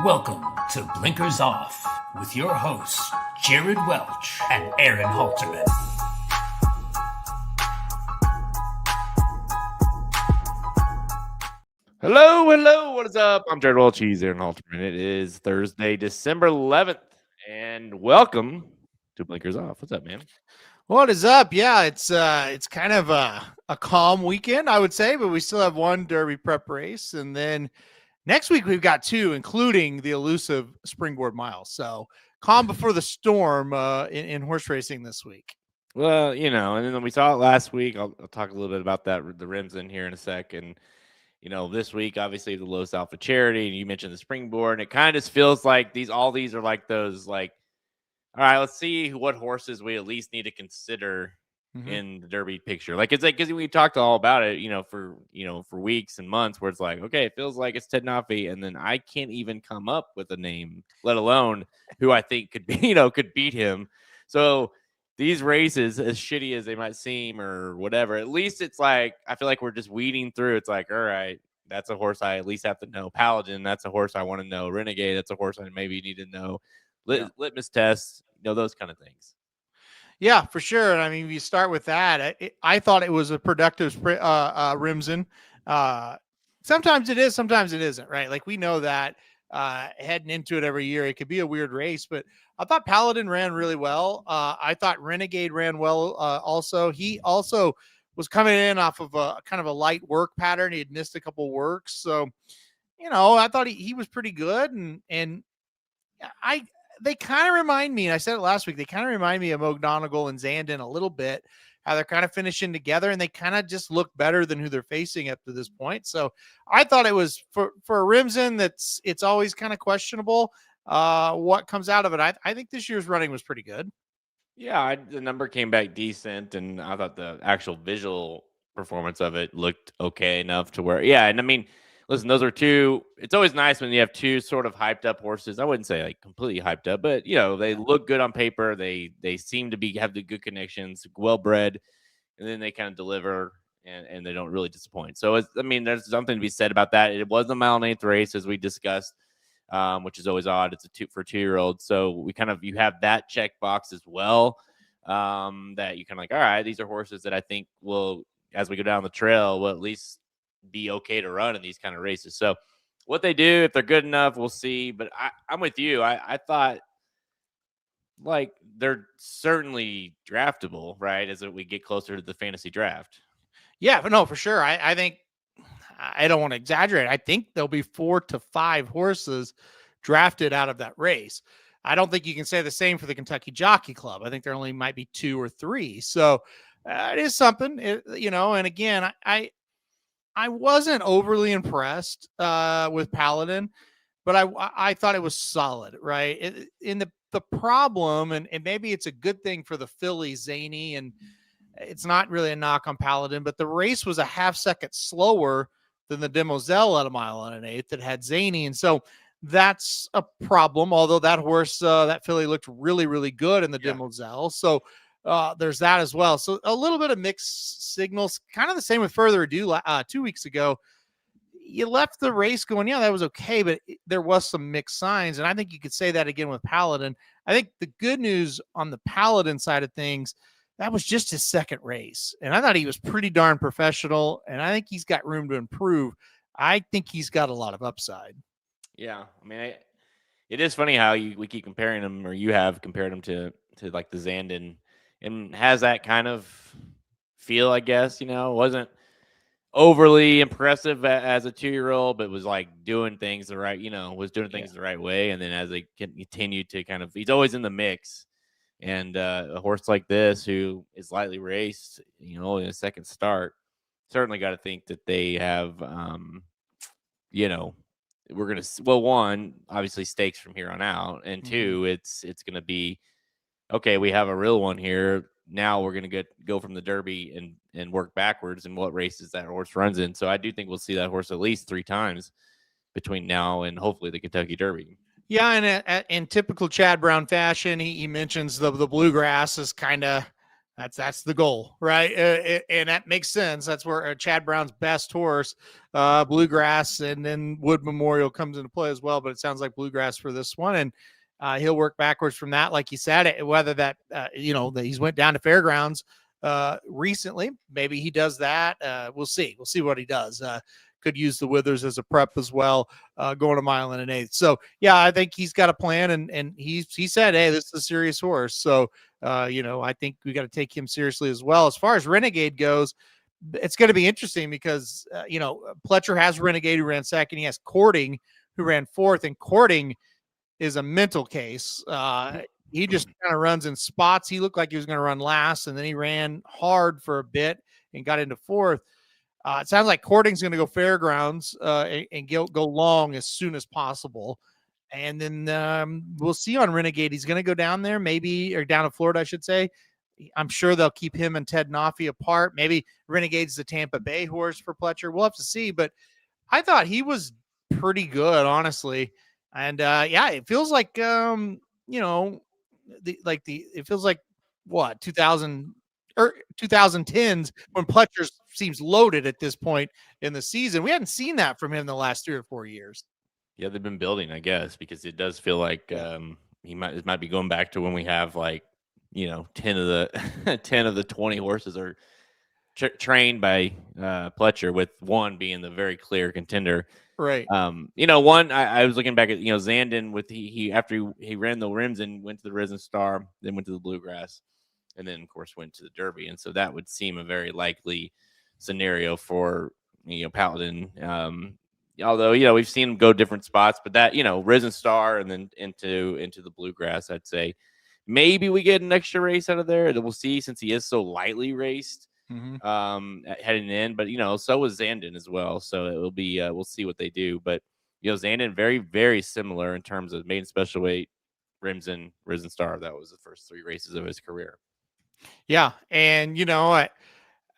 Welcome to Blinkers Off with your hosts, Jared Welch and Aaron Halterman. Hello, what is up? I'm Jared Welch, he's Aaron Halterman. It is Thursday, December 11th, and welcome to Blinkers Off. What's up, man? What is up? Yeah, it's kind of a calm weekend, I would say, but we still have one Derby prep race, and then next week we've got two, including the elusive Springboard Mile. So calm before the storm in horse racing this week. Well, and then we saw it last week. I'll talk a little bit about that, the rims in here in a sec, and this week obviously the Los Alpha Charity, and you mentioned the Springboard, and it kind of just feels like all these are like those all right, let's see what horses we at least need to consider in the Derby picture. It's like, because we talked all about it, for weeks and months, where it's like, okay, it feels like it's Ted Nafi, and then I can't even come up with a name, let alone who I think could be, could beat him. So these races, as shitty as they might seem or whatever, at least it's like, I feel like we're just weeding through. It's like, all right, that's a horse I at least have to know. Paladin, that's a horse I want to know. Renegade, that's a horse I maybe need to know. Litmus test, those kind of things. Yeah, for sure. I mean, if you start with that, I thought it was a productive Rimson. Sometimes it is, sometimes it isn't, right? Like we know that heading into it every year, it could be a weird race, but I thought Paladin ran really well. I thought Renegade ran well also. He also was coming in off of a kind of a light work pattern. He had missed a couple works. So, I thought he was pretty good. And they kind of remind me, and I said it last week, they kind of remind me of McGonigal and Zandon a little bit, how they're kind of finishing together, and they kind of just look better than who they're facing up to this point. So I thought it was for a Rimson it's always kind of questionable what comes out of it. I think this year's running was pretty good. Yeah, the number came back decent, and I thought the actual visual performance of it looked okay enough to where, and I mean, listen, those are two. It's always nice when you have two sort of hyped up horses. I wouldn't say like completely hyped up, but they look good on paper. They seem to have the good connections, well bred, and then they kind of deliver and they don't really disappoint. So there's something to be said about that. It was a mile and eighth race, as we discussed, which is always odd. It's for 2-year-olds, so you have that check box as well. That you kind of like, all right, these are horses that I think will, as we go down the trail, will at least be okay to run in these kind of races. So what they do, if they're good enough, we'll see. But I'm with you. I thought like they're certainly draftable, right? As we get closer to the fantasy draft. Yeah, but no, for sure. I think, I don't want to exaggerate, I think there'll be 4 to 5 horses drafted out of that race. I don't think you can say the same for the Kentucky Jockey Club. I think there only might be 2 or 3. So it is something, and again, I wasn't overly impressed with Paladin, but I thought it was solid, right? The problem, and maybe it's a good thing for the filly Zany, and it's not really a knock on Paladin, but the race was a half second slower than the Demoiselle at a mile and an eighth that had Zany. And so that's a problem, although that horse, that filly looked really, really good in the Demoiselle. So there's that as well. So a little bit of mixed signals, kind of the same with Further Ado 2 weeks ago. You left the race going, yeah, that was okay, but there was some mixed signs. And I think you could say that again with Paladin. I think the good news on the Paladin side of things, that was just his second race. And I thought he was pretty darn professional, and I think he's got room to improve. I think he's got a lot of upside. Yeah. I mean, it is funny how we keep comparing him, or you have compared him to like the Zandon, and has that kind of feel, I guess. Wasn't overly impressive as a 2-year-old, but was like doing things the right, the right way. And then as they continue to kind of, he's always in the mix. And a horse like this, who is lightly raced, in a second start, certainly got to think that they have, we're going to, well, one, obviously stakes from here on out. And two, it's going to be, okay, we have a real one here. Now we're going to go from the Derby and work backwards and what races that horse runs in. So I do think we'll see that horse at least 3 times between now and hopefully the Kentucky Derby. Yeah, and in typical Chad Brown fashion, he mentions the bluegrass is kind of That's the goal, right? And that makes sense. That's where Chad Brown's best horse, Bluegrass, and then Wood Memorial comes into play as well. But it sounds like Bluegrass for this one, and he'll work backwards from that, like you said. Whether that that he's went down to Fairgrounds recently, maybe he does that. We'll see. We'll see what he does. Could use the Withers as a prep as well, going a mile and an eighth. So yeah, I think he's got a plan, and he said, hey, this is a serious horse. So I think we got to take him seriously as well. As far as Renegade goes, it's going to be interesting because Pletcher has Renegade who ran second. He has Courting who ran fourth, and Courting is a mental case. He just kind of runs in spots. He looked like he was going to run last, and then he ran hard for a bit and got into fourth. It sounds like Courting's going to go Fairgrounds and go long as soon as possible. And then we'll see on Renegade. He's going to go down there, maybe, or down to Florida, I should say. I'm sure they'll keep him and Ted Noffey apart. Maybe Renegade's the Tampa Bay horse for Pletcher. We'll have to see. But I thought he was pretty good, honestly. And it feels like it feels like what 2000 or 2010s when Pletcher seems loaded at this point in the season. We hadn't seen that from him the last 3 or 4 years. Yeah, they've been building, I guess, because it does feel like it might be going back to when we have 10 of the 20 horses are trained by Pletcher, with one being the very clear contender. Right. One I was looking back at Zandon with he after he ran the rims and went to the Risen Star, then went to the Bluegrass, and then of course went to the Derby, and so that would seem a very likely scenario for Paladin. Although we've seen him go different spots, but that Risen Star and then into the Bluegrass, I'd say maybe we get an extra race out of there. We'll see, since he is so lightly raced heading in. But so was Zandon as well, so it will be we'll see what they do. But Zandon very, very similar in terms of maiden special weight, rims, and Risen Star. That was the first 3 races of his career. Yeah, and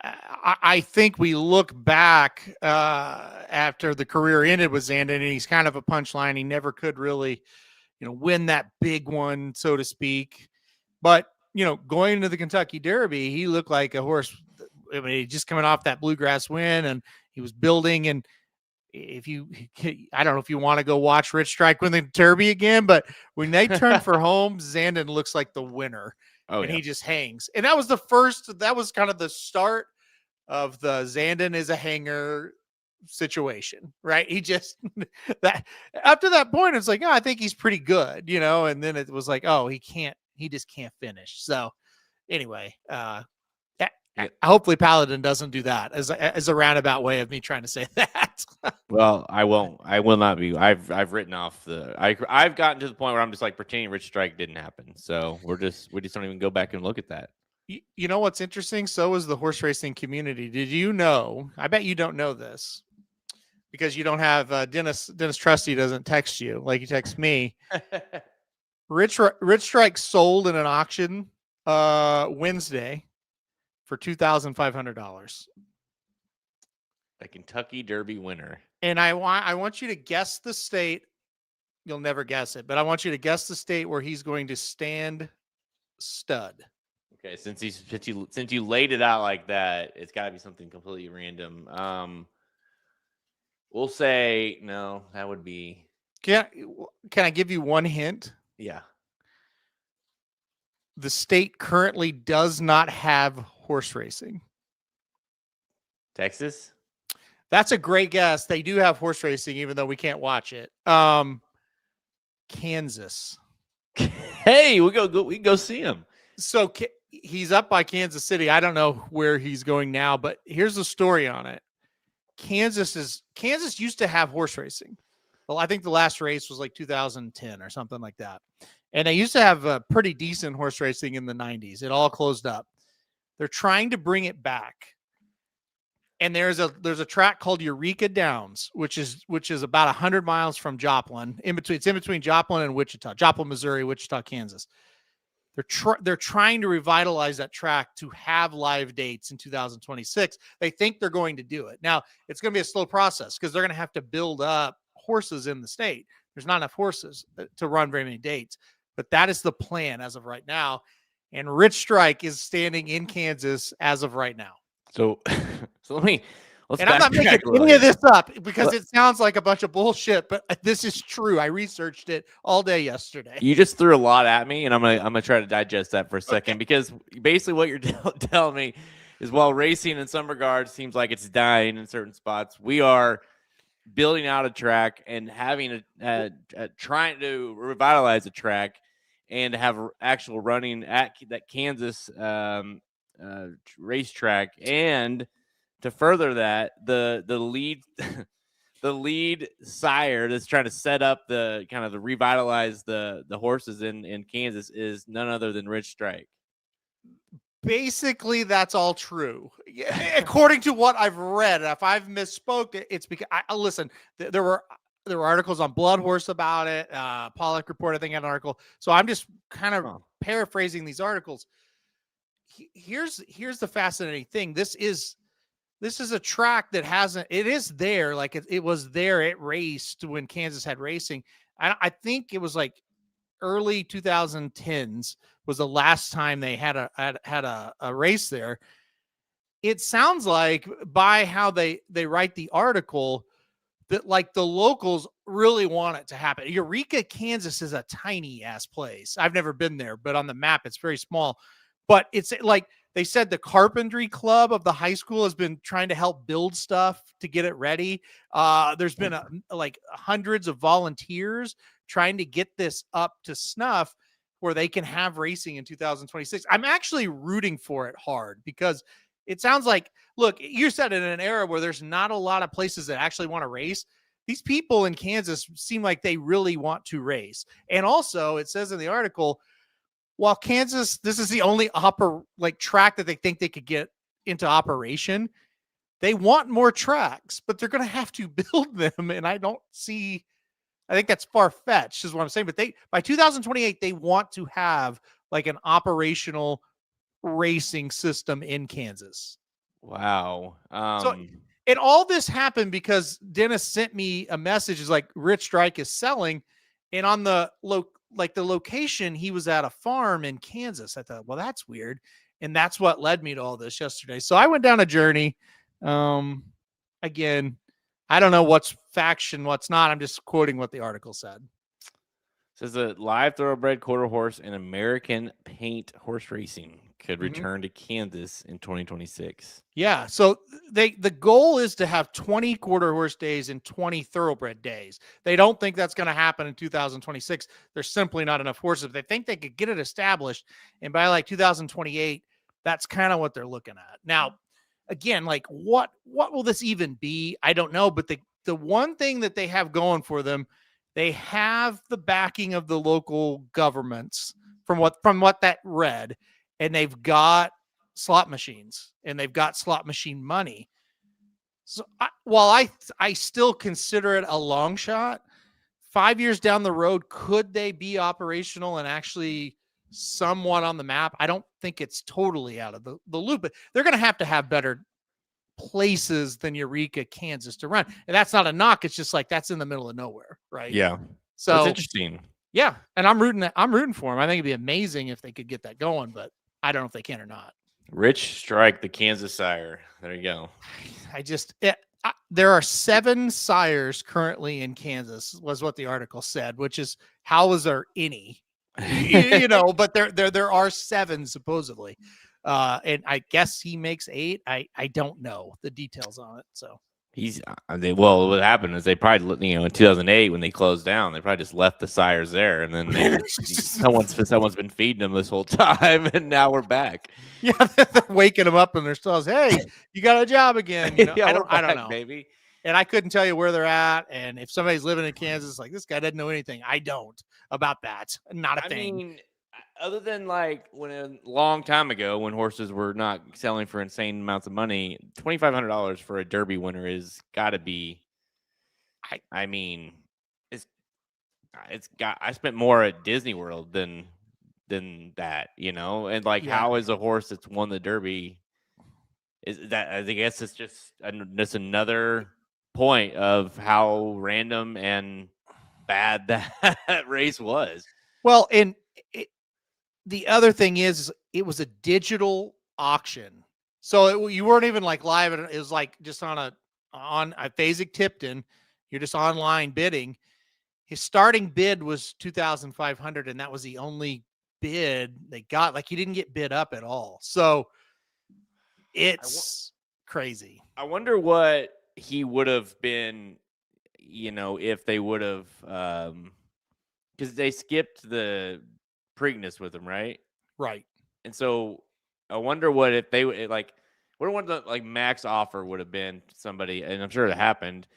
I think we look back after the career ended with Zandon, and he's kind of a punchline. He never could really, win that big one, so to speak. But, going into the Kentucky Derby, he looked like a horse. I mean, just coming off that Bluegrass win, and he was building. And I don't know if you want to go watch Rich Strike win the Derby again, but when they turn for home, Zandon looks like the winner. He just hangs. And that was kind of the start of the Zandon is a hanger situation, right? He just that up to that point, it's like, I think he's pretty good, and then it was like, he just can't finish. So anyway, hopefully Paladin doesn't do that as a roundabout way of me trying to say that. Well, I will not be. I've written off I've gotten to the point where I'm just like pretending Rich Strike didn't happen. So we just don't even go back and look at that. You know what's interesting? So is the horse racing community. Did you know? I bet you don't know this because you don't have Dennis Trusty doesn't text you like he texts me. Rich Strike sold in an auction Wednesday for $2,500. A Kentucky Derby winner. And I want you to guess the state. You'll never guess it, but I want you to guess the state where he's going to stand stud. Okay, since you laid it out like that, it's got to be something completely random. We'll say no. That would be. Can I give you one hint? Yeah. The state currently does not have horse racing. Texas? That's a great guess. They do have horse racing, even though we can't watch it. Kansas. Hey, we can go see him. So he's up by Kansas City. I don't know where he's going now, but here's the story on it. Kansas used to have horse racing. Well, I think the last race was like 2010 or something like that. And they used to have a pretty decent horse racing in the 90s. It all closed up. They're trying to bring it back. And there's a track called Eureka Downs, which is about 100 miles from Joplin. It's in between Joplin and Wichita, Joplin, Missouri, Wichita, Kansas. They're trying to revitalize that track to have live dates in 2026. They think they're going to do it. Now, it's going to be a slow process because they're going to have to build up horses in the state. There's not enough horses to run very many dates, but that is the plan as of right now. and Rich Strike is standing in Kansas as of right now. So let's And I'm not making backtrack a little any of here. this up because it sounds like a bunch of bullshit, but this is true. I researched it all day yesterday. You just threw a lot at me, and I'm gonna try to digest that for a second, because basically what you're telling me is, while racing in some regards seems like it's dying in certain spots, we are building out a track and having trying to revitalize a track and have actual running at that Kansas racetrack. And to further that, the lead the lead sire that's trying to set up the kind of the revitalize the horses in Kansas is none other than Rich Strike. Basically, that's all true. According to what I've read, if I've misspoke, it's because I listen. There were articles on Blood Horse about it. Pollock Report, I think, had an article. So I'm just kind of paraphrasing these articles. Here's the fascinating thing. This is a track that hasn't. It is there, like it was there. It raced when Kansas had racing. I think it was like early 2010s was the last time they had a race there. It sounds like, by how they write the article, that like the locals really want it to happen. Eureka, Kansas is a tiny ass place. I've never been there, but on the map it's very small. But it's like they said, the carpentry club of the high school has been trying to help build stuff to get it ready. There's been like hundreds of volunteers trying to get this up to snuff where they can have racing in 2026. I'm actually rooting for it hard, because it sounds like, look, you said in an era where there's not a lot of places that actually want to race. These people in Kansas seem like they really want to race. And also, it says in the article, while Kansas, this is the only track that they think they could get into operation, they want more tracks, but they're going to have to build them. And I think that's far-fetched is what I'm saying. But by 2028, they want to have like an operational racing system in Kansas. Wow. And all this happened because Dennis sent me a message. Is like, Rich Strike is selling, and on the location, he was at a farm in Kansas. I thought, well, that's weird, and that's what led me to all this yesterday. So I went down a journey. Again, I don't know what's faction, what's not. I'm just quoting what the article said. It says that live thoroughbred quarter horse and American paint horse racing could return to Kansas in 2026. Yeah. So the goal is to have 20 quarter horse days and 20 thoroughbred days. They don't think that's going to happen in 2026. There's simply not enough horses. They think they could get it established, and by like 2028, that's kind of what they're looking at. Now, again, like what will this even be? I don't know. But the one thing that they have going for them, they have the backing of the local governments from what that read, and they've got slot machines and they've got slot machine money. So while I still consider it a long shot, 5 years down the road, could they be operational and actually somewhat on the map? I don't think it's totally out of the loop, but they're going to have better places than Eureka, Kansas to run. And that's not a knock. It's just like, that's in the middle of nowhere. Right. Yeah. So it's interesting. Yeah. And I'm rooting for them. I think it'd be amazing if they could get that going, but I don't know if they can or not. Rich Strike, the Kansas sire. There you go. There are 7 sires currently in Kansas, was what the article said, which is, how is there any? But there are 7 supposedly. And I guess he makes 8. I don't know the details on it. So what happened is they probably, in 2008 when they closed down, they probably just left the sires there, and then someone's been feeding them this whole time, and now we're back. Yeah, they're waking them up, and they're still, hey, you got a job again. Yeah, I don't know, baby. And I couldn't tell you where they're at. And if somebody's living in Kansas, like, this guy doesn't know anything. I don't about that. Not a thing. Mean, other than like when a long time ago when horses were not selling for insane amounts of money, $2,500 for a Derby winner is got to be. I mean, I spent more at Disney World than that, and like, how is a horse that's won the Derby? Is that, I guess it's just another point of how random and bad that race was. Well, and the other thing is, it was a digital auction. So you weren't even like live. It was like just on a Phasic Tipton. You're just online bidding. His starting bid was 2,500, and that was the only bid they got. Like, he didn't get bid up at all. So it's crazy. I wonder what he would have been, if they would have, because they skipped the Preakness with him, right? Right. And so I wonder what if they what the like max offer would have been to somebody, and I'm sure it happened.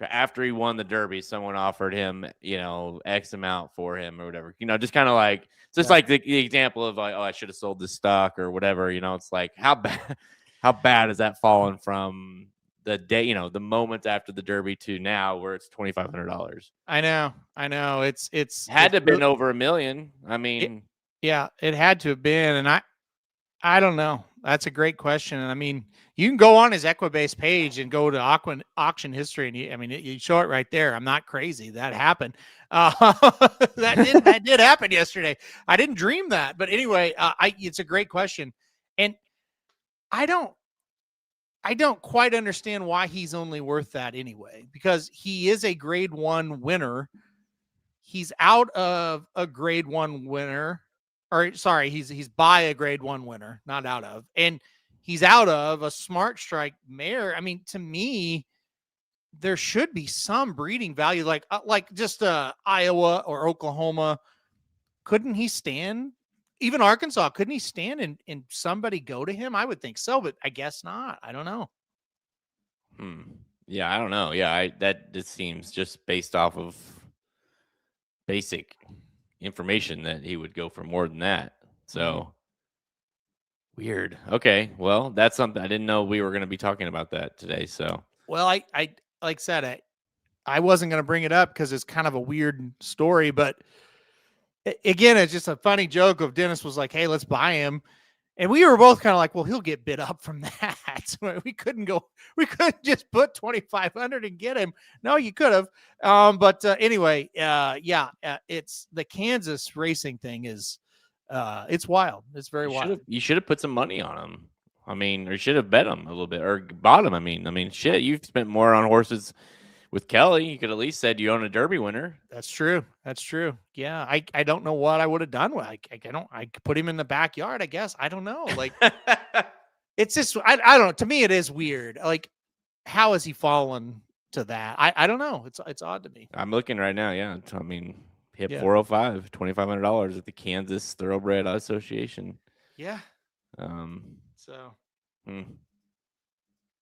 After he won the Derby, someone offered him, X amount for him or whatever. Just kind of like, just like the example of like, oh, I should have sold this stock or whatever. It's like how bad has that fallen from the day, the moments after the Derby to now where it's $2,500. I know. It's had to have been over $1 million. I mean, it had to have been, and I don't know. That's a great question. And I mean, you can go on his Equibase page and go to auction history, and you show it right there. I'm not crazy. That happened. That did happen yesterday. I didn't dream that, but anyway, it's a great question, and I don't quite understand why he's only worth that anyway, because he is a grade 1 winner. He's out of a grade 1 winner. Or sorry, he's by a grade 1 winner, not out of. And he's out of a Smart Strike mare. I mean, to me, there should be some breeding value, like just Iowa or Oklahoma. Couldn't he stand? Even Arkansas, couldn't he stand and somebody go to him? I would think so, but I guess not. I don't know. Yeah, I don't know. Yeah, that just seems just based off of basic information that he would go for more than that. So weird. Okay, well, that's something I didn't know we were going to be talking about that today. So, well, I like I said, I wasn't going to bring it up because it's kind of a weird story, but again, it's just a funny joke of Dennis was like, "Hey, let's buy him." And we were both kind of like, well, he'll get bid up from that. We couldn't just put 2,500 and get him. No, you could have. But anyway, it's the Kansas racing thing is, it's wild. It's very wild. You should have put some money on him. I mean, or you should have bet him a little bit or bought him. I mean, shit, you've spent more on horses with Kelly. You could at least said you own a Derby winner. That's true. Yeah. I don't know what I would have done. I could put him in the backyard, I guess. I don't know. Like, it's just, I don't know. To me, it is weird. Like, how has he fallen to that? I don't know. It's odd to me. I'm looking right now. Yeah. I mean, hit 405, $2,500 at the Kansas Thoroughbred Association. Yeah.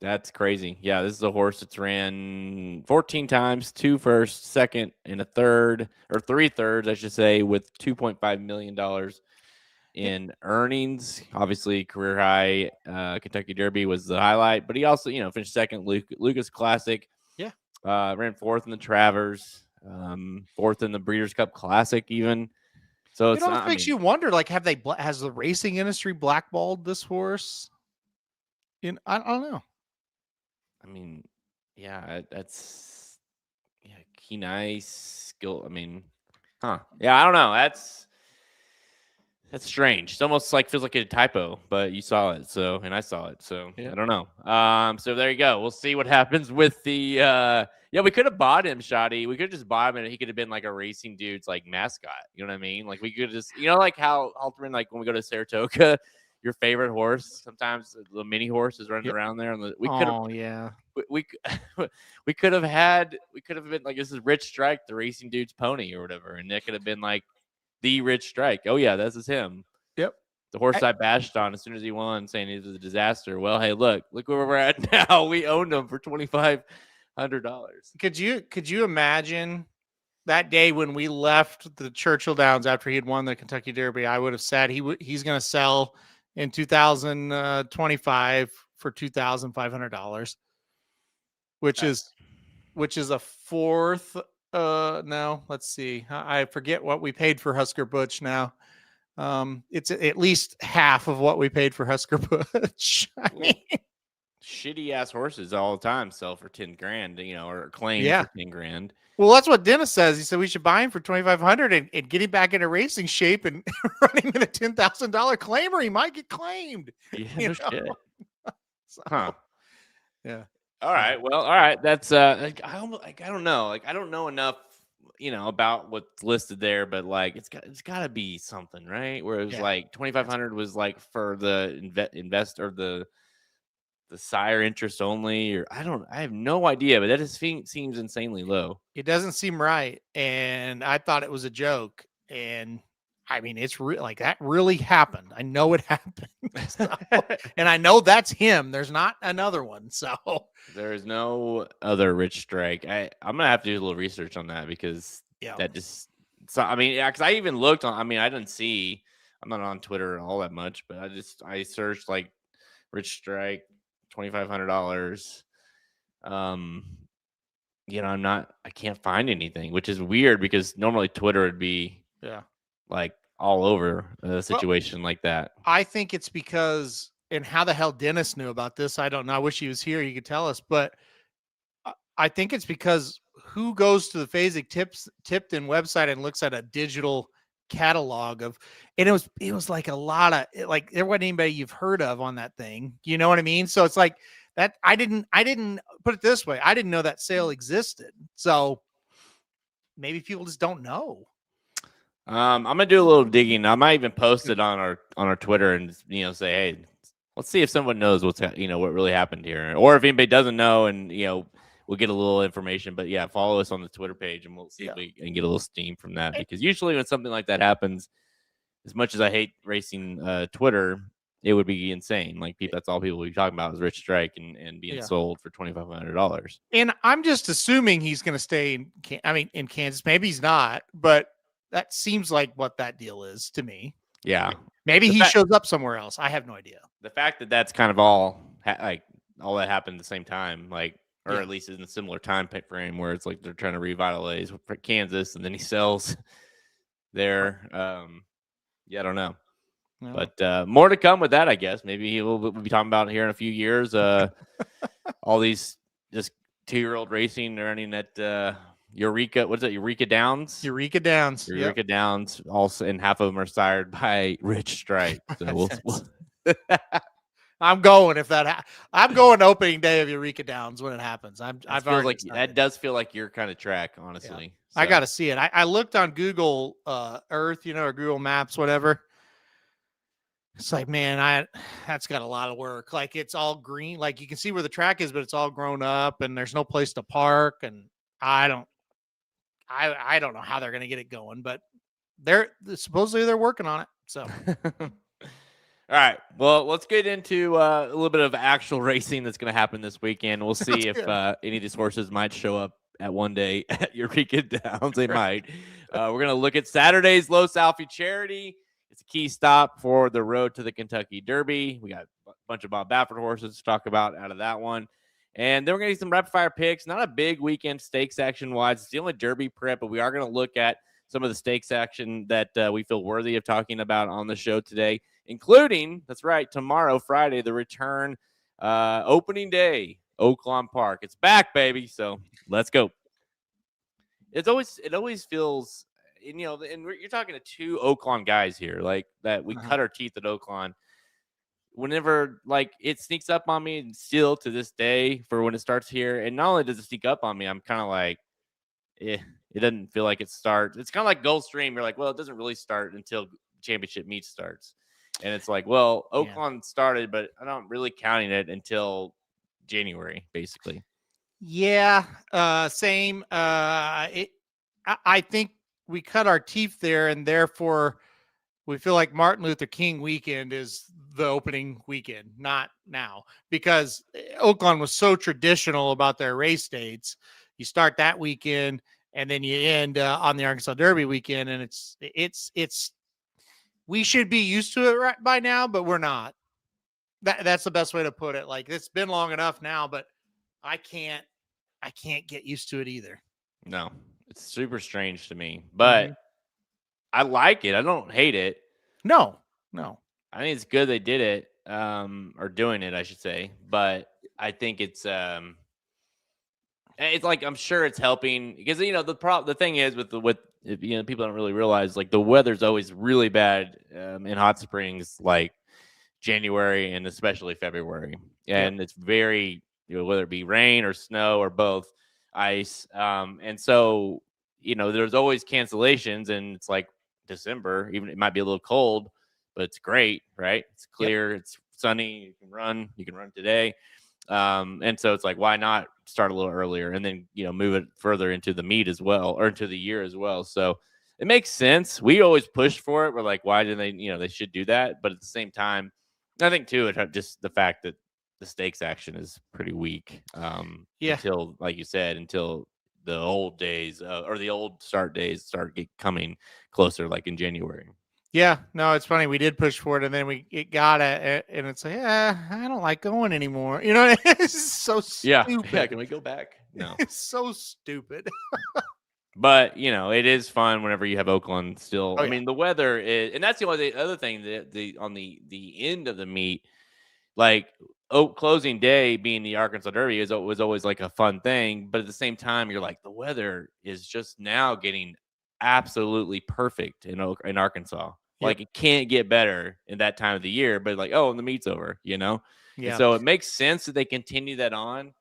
That's crazy. Yeah, this is a horse that's ran 14 times, 2 first, second, and a third, or 3 thirds, I should say, with $2.5 million in earnings. Obviously, career high Kentucky Derby was the highlight, but he also, finished second Lucas Classic. Yeah. Ran 4th in the Travers, 4th in the Breeders' Cup Classic, even. So it almost makes you wonder, like, has the racing industry blackballed this horse? I don't know. I mean, yeah, that's key nice skill. I mean, yeah, I don't know. That's strange. It's almost like feels like a typo, but you saw it, and I saw it, so I don't know. So there you go. We'll see what happens with the. We could have bought him, Shoddy. We could have just bought him, and he could have been like a racing dude's like mascot. You know what I mean? Like we could just, like how Halterman, like when we go to Saratoga. Your favorite horse, sometimes the mini horse is running around there, and we could have been like, this is Rich Strike, the racing dude's pony or whatever, and it could have been like the Rich Strike. Oh yeah, this is him. Yep, the horse I bashed on as soon as he won, saying he was a disaster. Well, hey, look where we're at now. We owned him for $2,500. Could you imagine that day when we left the Churchill Downs after he had won the Kentucky Derby? I would have said he's going to sell in 2025 for $2,500, which is a fourth. No, let's see. I forget what we paid for Husker Butch now. It's at least half of what we paid for Husker Butch. I mean, shitty ass horses all the time sell for 10 grand, or claim for 10 grand. Well, that's what Dennis says. He said we should buy him for 2,500 and get him back into racing shape and run him in a $10,000 claim, or he might get claimed. Yeah, no shit. So, Huh. Yeah. All right. Well, all right. That's I don't know. I don't know enough, about what's listed there, but it's got to be something, right? Where it was 2,500 was for the investor, the sire interest only, or I have no idea, but that just seems insanely low. It doesn't seem right, and I thought it was a joke, and I mean it's that really happened. I know it happened, and I know that's him. There's not another one, so there is no other Rich Strike. I'm gonna have to do a little research on that because that just. So I mean, because I even looked on. I mean, I didn't see. I'm not on Twitter all that much, but I searched Rich Strike. $2,500. I can't find anything, which is weird because normally Twitter would be all over a situation like that. I think it's because, and how the hell Dennis knew about this, I don't know. I wish he was here. He could tell us, but I think it's because who goes to the Phasic Tipton website and looks at a digital catalog of, and it was like a lot of there wasn't anybody you've heard of on that thing. You know what I mean? So it's like that. I didn't put it this way. I didn't know that sale existed. So maybe people just don't know. I'm gonna do a little digging. I might even post it on our Twitter and say, hey, let's see if someone knows what really happened here, or if anybody doesn't know, and we'll get a little information. But yeah, follow us on the Twitter page, and we'll see if we can get a little steam from that. Because usually when something like that happens, as much as I hate racing Twitter, it would be insane. That's all people will be talking about is Rich Strike and being sold for $2,500. And I'm just assuming he's going to stay in Kansas. Maybe he's not, but that seems like what that deal is to me. Yeah. Maybe he shows up somewhere else. I have no idea. The fact that that's kind of all all that happened at the same time, or at least in a similar time frame where it's they're trying to revitalize Kansas and then he sells there. I don't know. No. But more to come with that, I guess. Maybe we'll be talking about here in a few years. All these just 2-year-old racing running at Eureka. What's it? Eureka Downs. Eureka Downs. Eureka Downs. Also, and half of them are sired by Rich Strike. So I'm going I'm going opening day of Eureka Downs when it happens. That does feel like your kind of track, honestly. Yeah. So. I got to see it. I looked on Google Earth, or Google Maps, whatever. It's man, that's got a lot of work. It's all green. You can see where the track is, but it's all grown up and there's no place to park. And I don't know how they're going to get it going, but supposedly they're working on it. So. All right. Well, let's get into a little bit of actual racing that's going to happen this weekend. We'll see if any of these horses might show up at one day at Eureka Downs. They might. We're going to look at Saturday's Los Alfie Charity. It's a key stop for the road to the Kentucky Derby. We got a bunch of Bob Baffert horses to talk about out of that one. And then we're going to get some rapid fire picks. Not a big weekend stakes action wise. It's the only Derby prep, but we are going to look at some of the stakes action that we feel worthy of talking about on the show today, including, that's right, tomorrow, Friday, the return opening day, Oaklawn Park. It's back, baby. So let's go. It always feels, and you're talking to two Oaklawn guys here, that we cut our teeth at Oaklawn. Whenever it sneaks up on me, and still to this day for when it starts here, and not only does it sneak up on me, I'm kind of it doesn't feel like it starts. It's kind of like Gulfstream. You're well, it doesn't really start until championship meet starts. And it's Oaklawn started, but I'm not really counting it until January, basically. Yeah, same. I think we cut our teeth there, and therefore we feel like Martin Luther King weekend is the opening weekend, not now, because Oaklawn was so traditional about their race dates. You start that weekend, and then you end on the Arkansas Derby weekend, and it's. We should be used to it right by now, but we're not. That's the best way to put it. It's been long enough now, but I can't get used to it either. No, it's super strange to me, but I like it. I don't hate it. No. I think it's good they did it, or doing it, I should say. But I think it's like I'm sure it's helping because the thing is with people don't really realize like the weather's always really bad in hot springs like January and especially February, Yep. and it's very whether it be rain or snow or both ice, and so there's always cancellations, and it's like December, even it might be a little cold, but it's great, right? It's Yep. clear, it's sunny, you can run today. And so it's like, why not start a little earlier and then, move it further into the meet as well, or into the year as well. So it makes sense. We always push for it. We're like, why do they, they should do that. But at the same time, I think too, it just the fact that the stakes action is pretty weak. Yeah. Until, like you said, until the old days or the old start days start coming closer, like in January. Yeah, no, it's funny. We did push for it, and then it got it, and it's like, I don't like going anymore. It's so stupid. Yeah. Can we go back? No, It's so stupid. but it is fun whenever you have Oaklawn still. Oh, I yeah. mean, the weather is, and that's the other thing that on the end of the meet, like closing day being the Arkansas Derby was always like a fun thing, but at the same time, you're like the weather is just now getting absolutely perfect in Arkansas. Yep. Like it can't get better in that time of the year, but like, oh, and the meet's over, And Yeah. so it makes sense that they continue that on.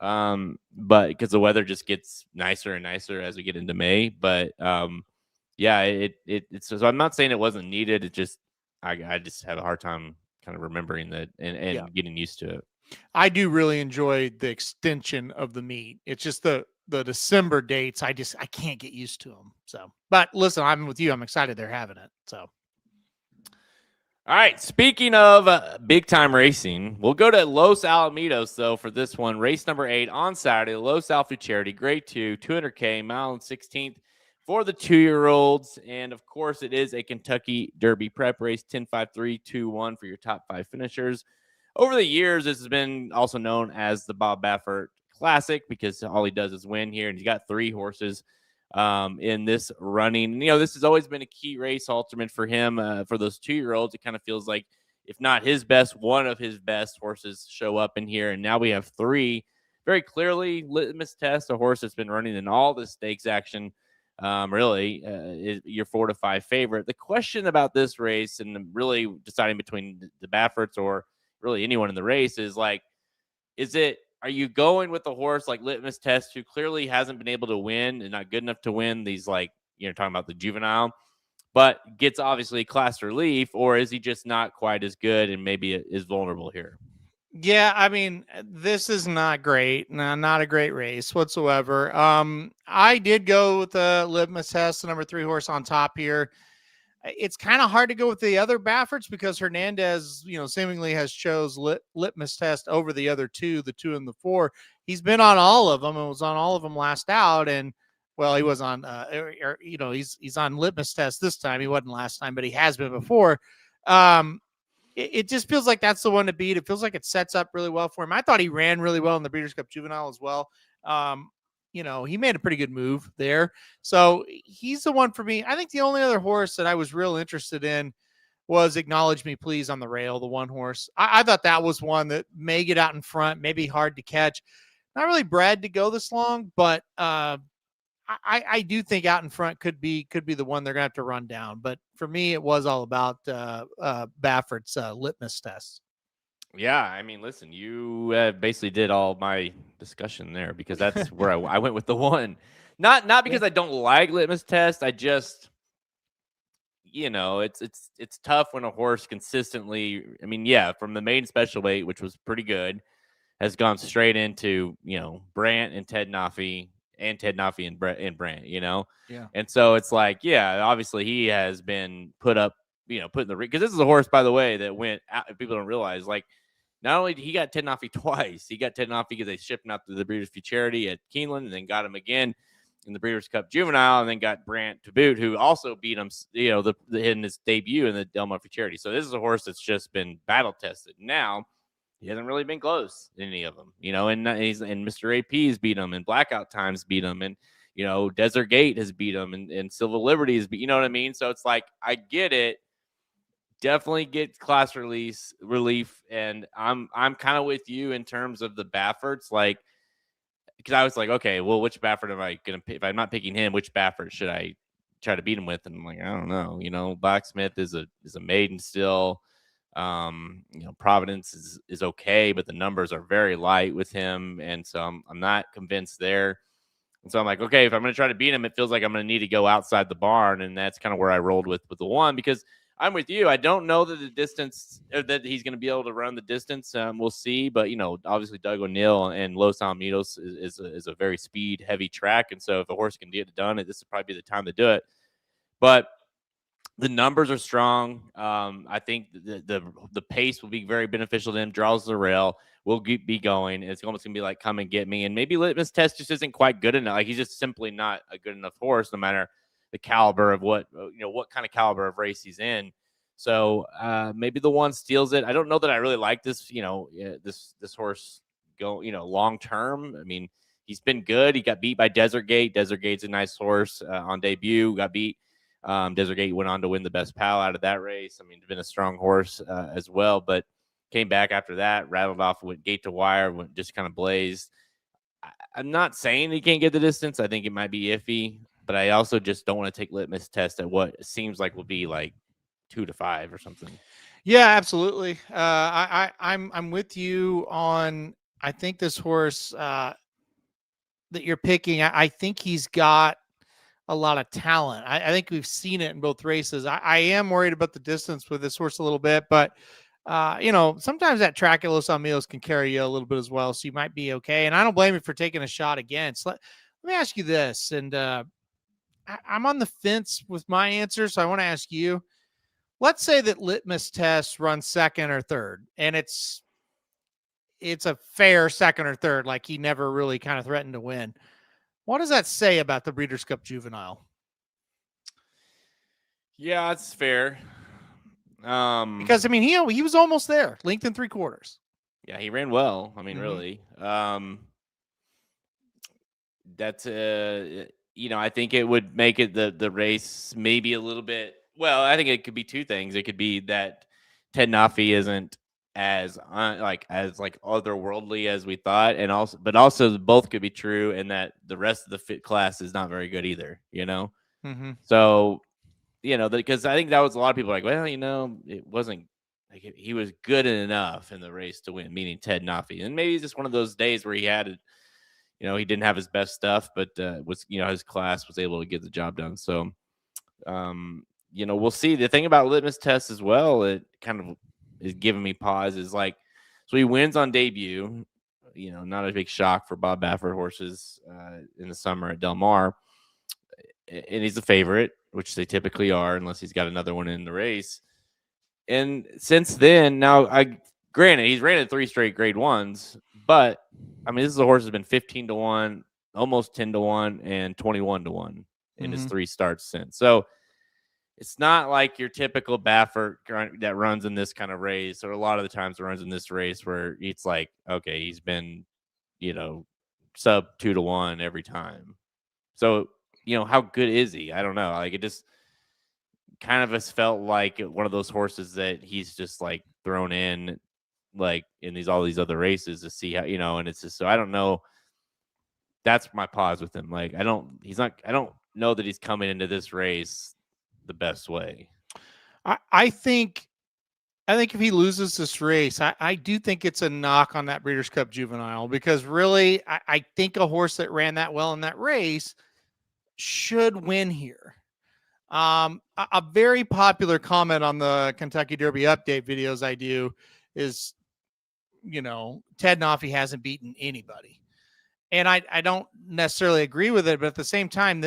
But because the weather just gets nicer and nicer as we get into May. But yeah, it's so I'm not saying it wasn't needed. It just I just have a hard time kind of remembering that and Yeah. getting used to it. I do really enjoy the extension of the meet. It's just the December dates. I can't get used to them. So, but listen, I'm with you. I'm excited they're having it. So. All right. Speaking of big time racing, we'll go to Los Alamitos, though, for this one. Race number 8 on Saturday, Los Al Futurity, grade 2, 200K, mile and 16th for the 2-year-olds. And of course, it is a Kentucky Derby prep race, 10-5-3-2-1 for your top 5 finishers. Over the years, this has been also known as the Bob Baffert Classic because all he does is win here. And he's got 3 horses in this running. This has always been a key race ultimate for him. For those 2-year-olds, it kind of feels like, if not his best, one of his best horses show up in here. And now we have 3 very clearly litmus test, a horse that's been running in all the stakes action. Really, is your 4 to 5 favorite. The question about this race and really deciding between the Bafferts or really anyone in the race is like, are you going with the horse like litmus test who clearly hasn't been able to win and not good enough to win these, like, talking about the juvenile, but gets obviously class relief, or is he just not quite as good and maybe is vulnerable here? Yeah, I mean, this is not great. No, not a great race whatsoever. I did go with the litmus test, the number 3 horse on top here. It's kind of hard to go with the other Bafferts because Hernandez, seemingly has chose litmus test over the other 2, the 2 and the 4. He's been on all of them and was on all of them last out. And well, he was on, he's on litmus test this time. He wasn't last time, but he has been before. It just feels like that's the one to beat. It feels like it sets up really well for him. I thought he ran really well in the Breeders' Cup Juvenile as well. He made a pretty good move there. So he's the one for me. I think the only other horse that I was real interested in was Acknowledge Me Please on the rail, the one horse. I thought that was one that may get out in front, maybe hard to catch. Not really bred to go this long, but I do think out in front could be the one they're going to have to run down. But for me, it was all about Baffert's litmus test. Yeah, I mean, listen, you basically did all my discussion there because that's where I went with the one. Not because I don't like litmus test. I just, it's tough when a horse consistently. I mean, yeah, from the maiden special weight, which was pretty good, has gone straight into Brandt and Ted Naffy and Brandt. Yeah. And so it's like, yeah, obviously he has been put up, put in the ring because this is a horse, by the way, that went out. People don't realize, like, not only did he got Ted Naffy twice, he got Ted Naffy because they shipped him out to the Breeders' Futurity at Keeneland and then got him again in the Breeders' Cup Juvenile and then got Brandt to boot, who also beat him, in his debut in the Del Mar Futurity. So this is a horse that's just been battle tested. Now, he hasn't really been close in any of them, and Mr. AP's beat him and Blackout Times beat him and, Desert Gate has beat him and Silver Liberty has beat, you know what I mean? So it's like, I get it. definitely get class relief. And I'm kind of with you in terms of the Bafferts, like, because I was like, okay, well, which Baffert am I going to pick? If I'm not picking him, which Baffert should I try to beat him with? And I'm like, I don't know. Blacksmith is a maiden still. Providence is okay, but the numbers are very light with him, and so I'm not convinced there. And so I'm like, okay, if I'm going to try to beat him, it feels like I'm going to need to go outside the barn, and that's kind of where I rolled with the one, because I'm with you. I don't know that the distance that he's going to be able to run the distance. We'll see, but obviously Doug O'Neill and Los Alamitos is a very speed heavy track, and so if a horse can get it done, this would probably be the time to do it. But the numbers are strong. I think the pace will be very beneficial to him. Draws the rail, will be going. It's almost gonna be like come and get me. And maybe Litmus Test just isn't quite good enough. Like he's just simply not a good enough horse, no matter the caliber of what kind of caliber of race he's in. So maybe the one steals it. I don't know that I really like this. This horse go long term. I mean, he's been good. He got beat by Desert Gate. Desert Gate's a nice horse on debut. Got beat. Desert Gate went on to win the best pal out of that race. I mean, been a strong horse as well, but came back after that, rattled off, went gate to wire, went just kind of blazed. I'm not saying he can't get the distance. I think it might be iffy, but I also just don't want to take Litmus Test at what seems like will be like 2 to 5 or something. Yeah, absolutely. I'm with you on. I think this horse that you're picking. I think he's got a lot of talent. I think we've seen it in both races. I am worried about the distance with this horse a little bit, but sometimes that track at Los Alamitos can carry you a little bit as well. So you might be okay. And I don't blame you for taking a shot against. Let me ask you this. And I'm on the fence with my answer. So I want to ask you, let's say that Litmus Test runs second or third, and it's a fair second or third. Like he never really kind of threatened to win. What does that say about the Breeders' Cup Juvenile? Yeah, that's fair. Because I mean, he was almost there, length and 3/4. Yeah, he ran well. I mean, really. That's I think it would make it the race maybe a little bit. Well, I think it could be two things. It could be that Ted Nafi isn't as otherworldly as we thought, and also both could be true, and that the rest of the fit class is not very good either. So because I think that was a lot of people like, well, it wasn't like he was good enough in the race to win, meaning Ted Nafi, and maybe it's just one of those days where he had it. He didn't have his best stuff, but his class was able to get the job done. So, we'll see. The thing about Litmus Test as well, it kind of is giving me pause, is like, so he wins on debut, not a big shock for Bob Baffert horses in the summer at Del Mar. And he's a favorite, which they typically are, unless he's got another one in the race. And since then, now, granted, he's ran 3 straight grade 1s, but I mean, this is a horse that's been 15 to 1, almost 10 to 1, and 21 to 1 in his 3 starts since. So it's not like your typical Baffert that runs in this kind of race, or a lot of the times it runs in this race where it's like, okay, he's been, sub 2 to 1 every time. So, how good is he? I don't know. Like, it just kind of has felt like one of those horses that he's just like thrown in, like in all these other races to see how, and it's just, so I don't know. That's my pause with him. Like, I don't know that he's coming into this race the best way. I think if he loses this race, I do think it's a knock on that Breeders' Cup Juvenile, because really, I think a horse that ran that well in that race should win here. A very popular comment on the Kentucky Derby update videos I do is, Ted Nafi hasn't beaten anybody. And I don't necessarily agree with it, but at the same time,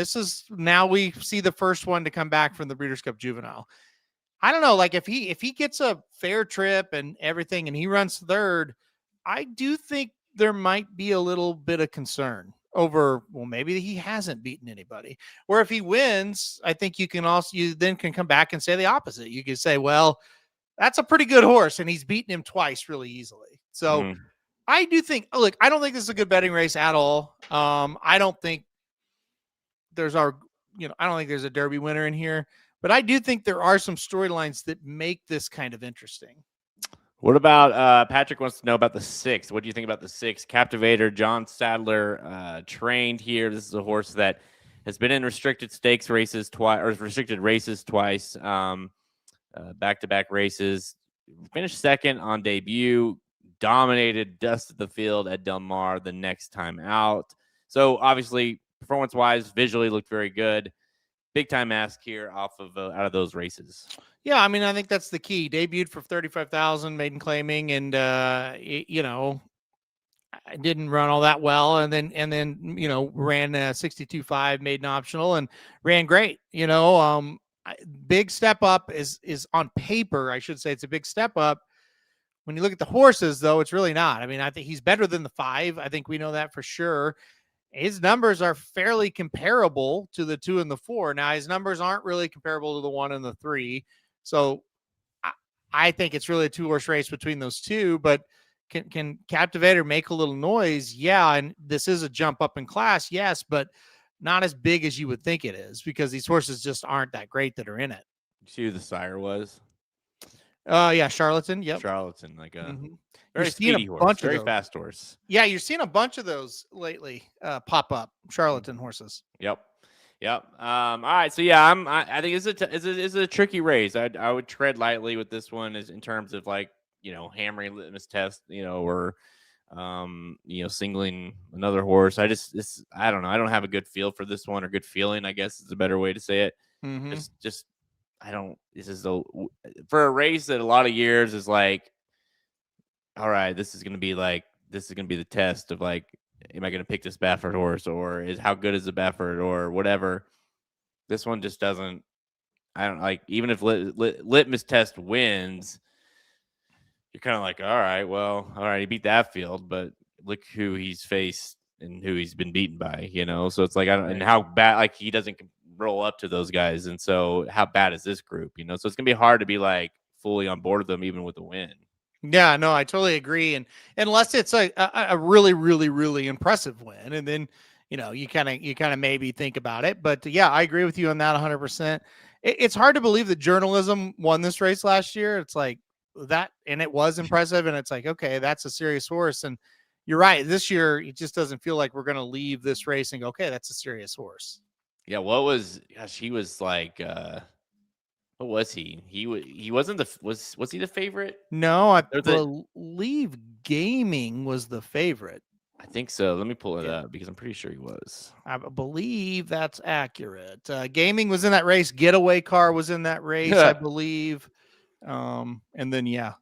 now we see the first one to come back from the Breeders' Cup Juvenile. I don't know, like if he gets a fair trip and everything and he runs third, I do think there might be a little bit of concern over, well, maybe he hasn't beaten anybody. Where if he wins, I think you then can come back and say the opposite. You can say, well, that's a pretty good horse and he's beaten him twice really easily. So I do think, look, I don't think this is a good betting race at all. I don't think there's I don't think there's a Derby winner in here, But I do think there are some storylines that make this kind of interesting. What about Patrick wants to know about the 6? What do you think about the 6? Captivator, John Sadler trained here. This is a horse that has been in restricted stakes races twice, or restricted races twice, back-to-back races. Finished second on debut, dominated, dusted the field at Del Mar the next time out. So obviously, performance-wise, visually looked very good. Big-time ask here off of out of those races. Yeah, I mean, I think that's the key. Debuted for 35,000 maiden claiming, and didn't run all that well, and then ran 62.5 maiden optional and ran great. Big step up is on paper. I should say it's a big step up. When you look at the horses, though, it's really not. I mean, I think he's better than the 5. I think we know that for sure. His numbers are fairly comparable to the 2 and the 4. Now, his numbers aren't really comparable to the 1 and the 3. So I think it's really a 2-horse race between those two. But can Captivator make a little noise? Yeah. And this is a jump up in class. Yes, but not as big as you would think it is, because these horses just aren't that great that are in it. You see who the sire was? Yeah, Charlatan. Yep. Charlatan, like a very speedy horse, very fast horse. Yeah, you're seeing a bunch of those lately pop up. Charlatan horses. Yep. All right. So yeah, I think it's a tricky race. I would tread lightly with this one, is in terms of like, hammering litmus test, or singling another horse. I don't know. I don't have a good feel for this one, or good feeling, I guess is a better way to say it. Just I don't. This is for a race that a lot of years is like, all right, this is going to be the test of like, am I going to pick this Baffert horse, or how good is the Baffert, or whatever. This one just doesn't. I don't like, even if litmus test wins, you're kind of like, all right, he beat that field, but look who he's faced and who he's been beaten by, So it's like, and how bad, like, he doesn't roll up to those guys, and so how bad is this group, So it's gonna be hard to be like fully on board with them, even with the win. Yeah, no, I totally agree, and unless it's a really, really, really impressive win, and then you kind of maybe think about it. But yeah, I agree with you on that 100%. It's hard to believe that journalism won this race last year. It's like that, and it was impressive, and it's like, okay, that's a serious horse. And you're right, this year it just doesn't feel like we're going to leave this race and go, okay, that's a serious horse. Yeah, he was like, what was he? He wasn't was he the favorite? No, I believe Gaming was the favorite. I think so. Let me pull it up, because I'm pretty sure he was. I believe that's accurate. Gaming was in that race. Getaway Car was in that race, I believe. And then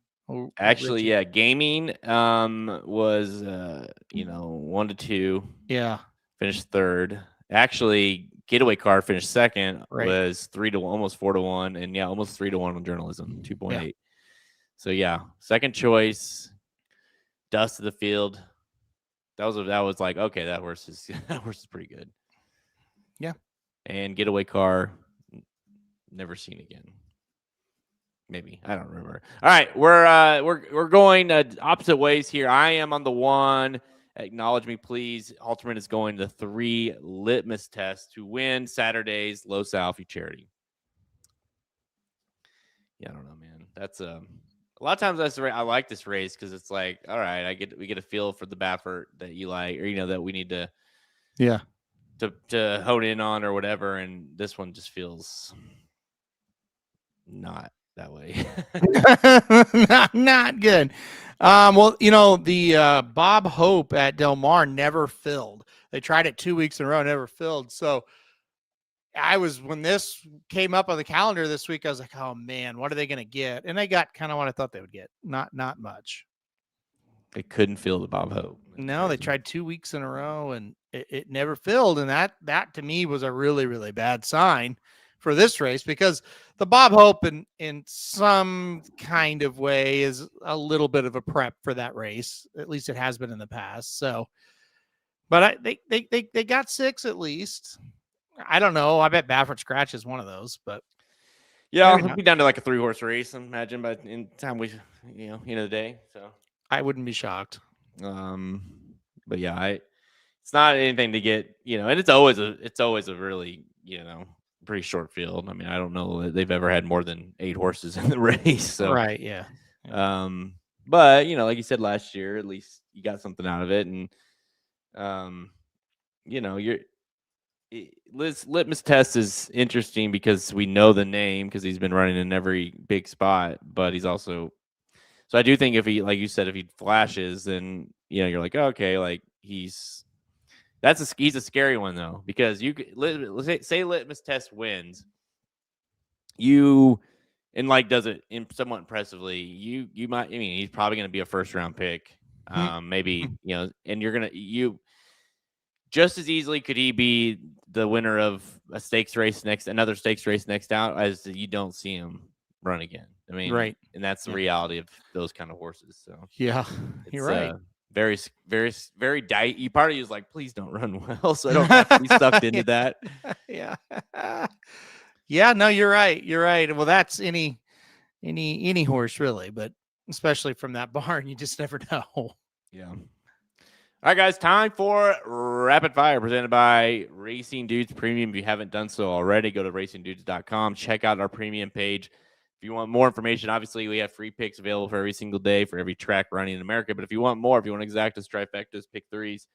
actually, yeah, Gaming was 1 to 2. Yeah, finished third. Actually, Getaway Car finished second. Right. Was 3 to almost 4 to 1, and almost 3 to 1 on journalism, 2.8. Yeah. So yeah, second choice, dust of the field. That was like, okay, that horse is pretty good. Yeah. And Getaway Car, never seen again. Maybe, I don't remember. All right, we're going opposite ways here. I am on the 1. Acknowledge me, please. Halterman is going to 3 litmus tests to win Saturday's Los Alfie Charity. Yeah, I don't know, man. That's a lot of times I like this race, because it's like, all right, we get a feel for the Baffert that you like, or that we need to to hone in on, or whatever. And this one just feels not that way. not good. Well, the Bob Hope at Del Mar never filled. They tried it 2 weeks in a row, never filled. So when this came up on the calendar this week, I was like, oh man, what are they going to get? And they got kind of what I thought they would get. Not much. They couldn't fill the Bob Hope. No, they tried 2 weeks in a row, and it never filled. And that to me was a really, really bad sign for this race, because the Bob Hope in some kind of way is a little bit of a prep for that race. At least it has been in the past. So, but they got 6 at least. I don't know. I bet Baffert Scratch is one of those, but yeah, it'll be down to like a 3-horse race, I imagine, by in time we, the day. So I wouldn't be shocked. But yeah, it's not anything to get, and it's always a really, pretty short field. I mean, I don't know that they've ever had more than 8 horses in the race. So, right. Yeah. But like you said last year, at least you got something out of it, and litmus test is interesting because we know the name because he's been running in every big spot, but he's also. So I do think if he, like you said, if he flashes, then you're like, okay, like he's a scary one though, because let's say litmus test wins, and like does it somewhat impressively. You might, I mean, he's probably going to be a first round pick, maybe and you're gonna just as easily could he be the winner of another stakes race next out, as you don't see him run again. I mean, right. And that's the reality of those kind of horses. So yeah, you're right. Very, very, very You part of you is like, please don't run well, so I don't have to be sucked into that. Yeah. Yeah. No, you're right. You're right. Well, that's any horse really, but especially from that barn, you just never know. Yeah. All right, guys, time for Rapid Fire presented by Racing Dudes Premium. If you haven't done so already, go to racingdudes.com. Check out our premium page. If you want more information, obviously, we have free picks available for every single day for every track running in America. But if you want more, if you want exactas, trifectas, pick threes,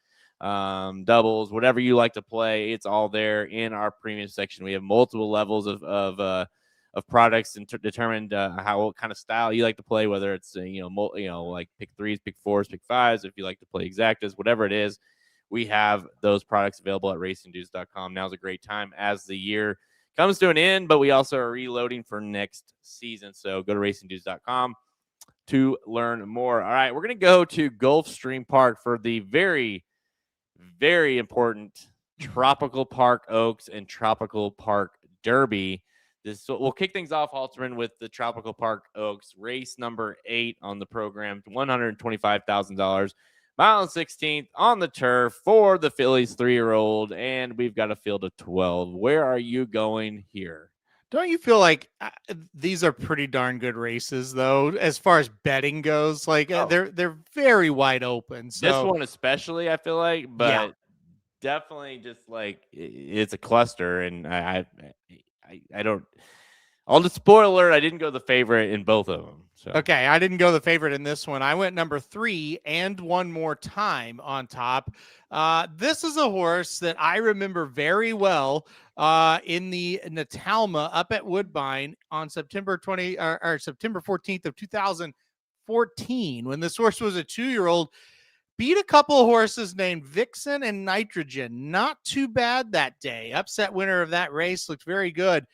doubles, whatever you like to play, it's all there in our premium section. We have multiple levels of products and determined what kind of style you like to play, whether it's like pick threes, pick fours, pick fives. If you like to play exactas, whatever it is, we have those products available at racingdudes.com. Now's a great time as the year comes to an end, but we also are reloading for next season. So go to racingdudes.com to learn more. All right, we're going to go to Gulfstream Park for the very, very important Tropical Park Oaks and Tropical Park Derby. We'll kick things off, Halterman, with the Tropical Park Oaks race number 8 on the program, $125,000. Mile and 16th on the turf for the Phillies 3-year-old, and we've got a field of 12. Where are you going here? Don't you feel like these are pretty darn good races, though, as far as betting goes? Like they're very wide open. So this one especially, I feel like, but definitely just like it's a cluster, and I don't. I'll just spoiler alert, I didn't go the favorite in both of them. So. Okay, I didn't go the favorite in this one. I went number 3 and one more time on top. This is a horse that I remember very well in the Natalma up at Woodbine on September 14th of 2014, when this horse was a 2-year-old. Beat a couple of horses named Vixen and Nitrogen. Not too bad that day. Upset winner of that race, looked very good.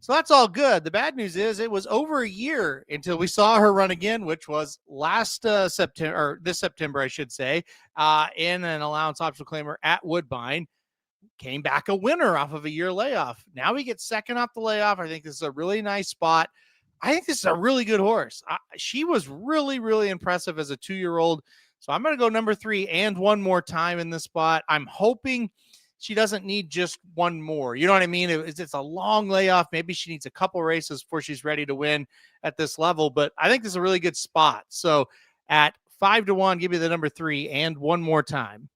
So that's all good. The bad news is it was over a year until we saw her run again, which was last September, or this September, I should say, in an allowance optional claimer at Woodbine. Came back a winner off of a year layoff. Now we get second off the layoff. I think this is a really nice spot. I think this is a really good horse. She was really, really impressive as a 2-year-old. So I'm going to go number 3 and one more time in this spot. I'm hoping she doesn't need just one more. You know what I mean? It's a long layoff. Maybe she needs a couple races before she's ready to win at this level. But I think this is a really good spot. So at 5-1, give me the number 3 and one more time.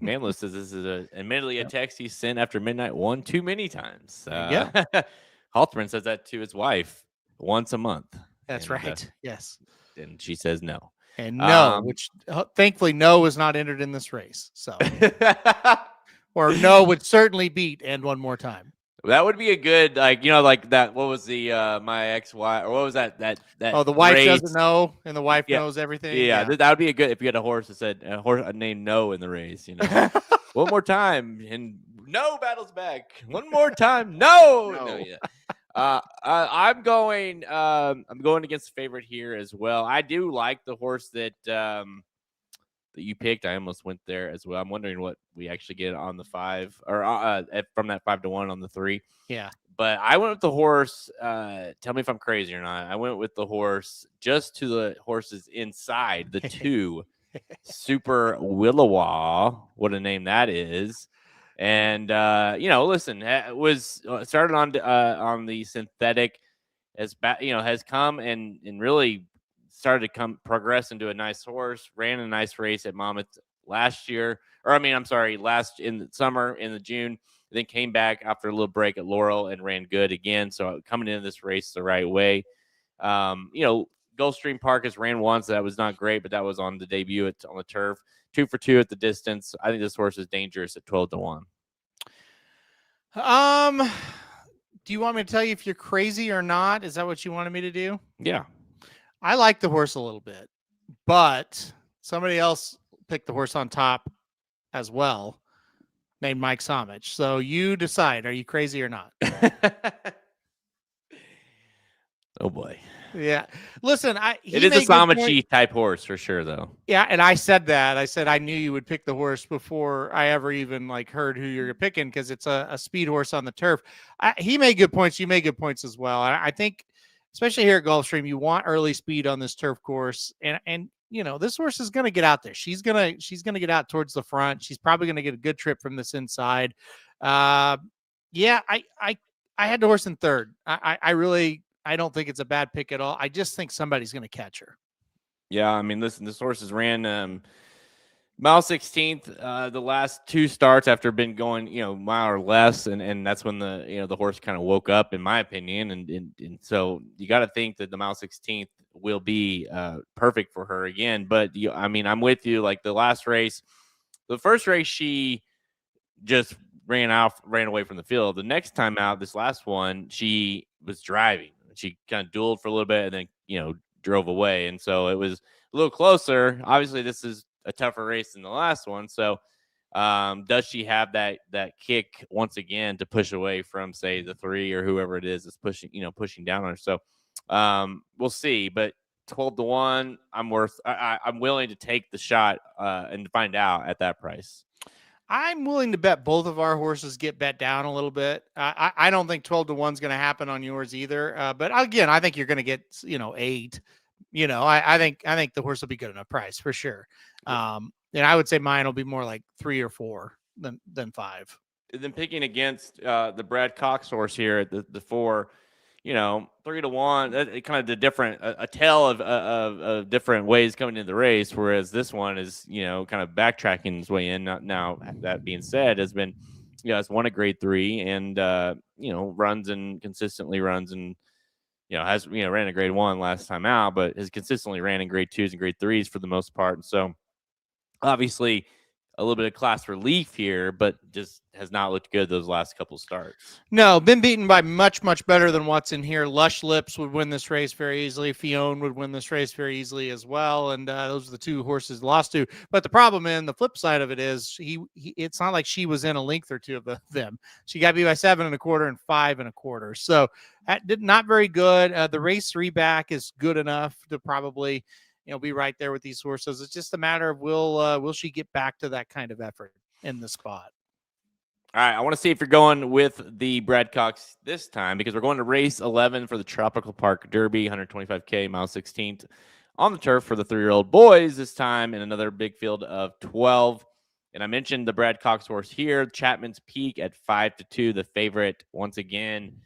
Manless says this is admittedly a text he sent after midnight one too many times. Halterman says that to his wife once a month. That's right. Yes. And she says no. And no, which thankfully no was not entered in this race. So, or no would certainly beat and one more time. That would be a good, like that. What was the my ex-wife, or what was that? Oh, the wife doesn't know, and the wife knows everything. Yeah, that would be a good if you had a horse that said a name no in the race. One more time, and no battles back. One more time, no. I'm going against the favorite here as well. I do like the horse that you picked. I almost went there as well. I'm wondering what we actually get on the 5 or from that 5-1 on the 3. Yeah. But I went with the horse. Tell me if I'm crazy or not. I went with the horse just to the horses inside the 2 Super Willowa. What a name that is. And listen, it was started on the synthetic, has come and really started to progress into a nice horse. Ran a nice race at Monmouth last in the summer in the June. then came back after a little break at Laurel and ran good again. So coming into this race the right way. Gulfstream Park has ran once. That was not great, but that was on the debut on the turf. 2 for 2 at the distance. I think this horse is dangerous at 12-1. Do you want me to tell you if you're crazy or not? Is that what you wanted me to do? Yeah. I like the horse a little bit, but somebody else picked the horse on top as well, named Mike Somich. So you decide, are you crazy or not? Oh boy. Yeah. Listen, it is a Somich type horse for sure, though. Yeah, and I said that. I said I knew you would pick the horse before I ever even heard who you're picking, because it's a speed horse on the turf. He made good points. You made good points as well. I think, especially here at Gulfstream, you want early speed on this turf course, and this horse is going to get out there. She's gonna get out towards the front. She's probably going to get a good trip from this inside. I had the horse in third. I don't think it's a bad pick at all. I just think somebody's going to catch her. Yeah, I mean, listen, this horse has ran mile 16th the last 2 starts after been going, mile or less, and that's when the horse kind of woke up, in my opinion, and so you got to think that the mile 16th will be perfect for her again. But I'm with you. Like the last race, the first race, she just ran away from the field. The next time out, this last one, she was driving. She kind of dueled for a little bit and then, drove away. And so it was a little closer. Obviously, this is a tougher race than the last one. So does she have that kick once again to push away from, say, the 3 or whoever it is that's pushing down on her? So we'll see. But 12-1, I'm willing to take the shot and find out at that price. I'm willing to bet both of our horses get bet down a little bit. I don't think 12-1 is going to happen on yours either. But again, I think you're going to get 8. I think the horse will be good enough price for sure. And I would say mine will be more like 3 or 4 than 5. And then picking against the Brad Cox horse here at the 4. 3-1, kind of the different, a tale of different ways coming into the race, whereas this one is, kind of backtracking his way in. Now, that being said, has been, has won a grade 3 and, runs and consistently runs and, has, ran a grade 1 last time out, but has consistently ran in grade 2s and grade 3s for the most part. And so obviously a little bit of class relief here, but just has not looked good those last couple starts. No, been beaten by much, much better than what's in here. Lush Lips would win this race very easily. Fione would win this race very easily as well. And those are the 2 horses lost to. But the problem the flip side of it is it's not like she was in a length or 2 of them. She got beat by 7 1/4 and 5 1/4. So that did not very good. The race 3 back is good enough to probably be right there with these horses. It's just a matter of will she get back to that kind of effort in the spot. All right, I want to see if you're going with the Brad Cox this time, because we're going to race 11 for the Tropical Park Derby, 125K, mile 16th on the turf for the 3-year-old boys this time in another big field of 12. And I mentioned the Brad Cox horse here, Chapman's Peak at 5-2, the favorite once again.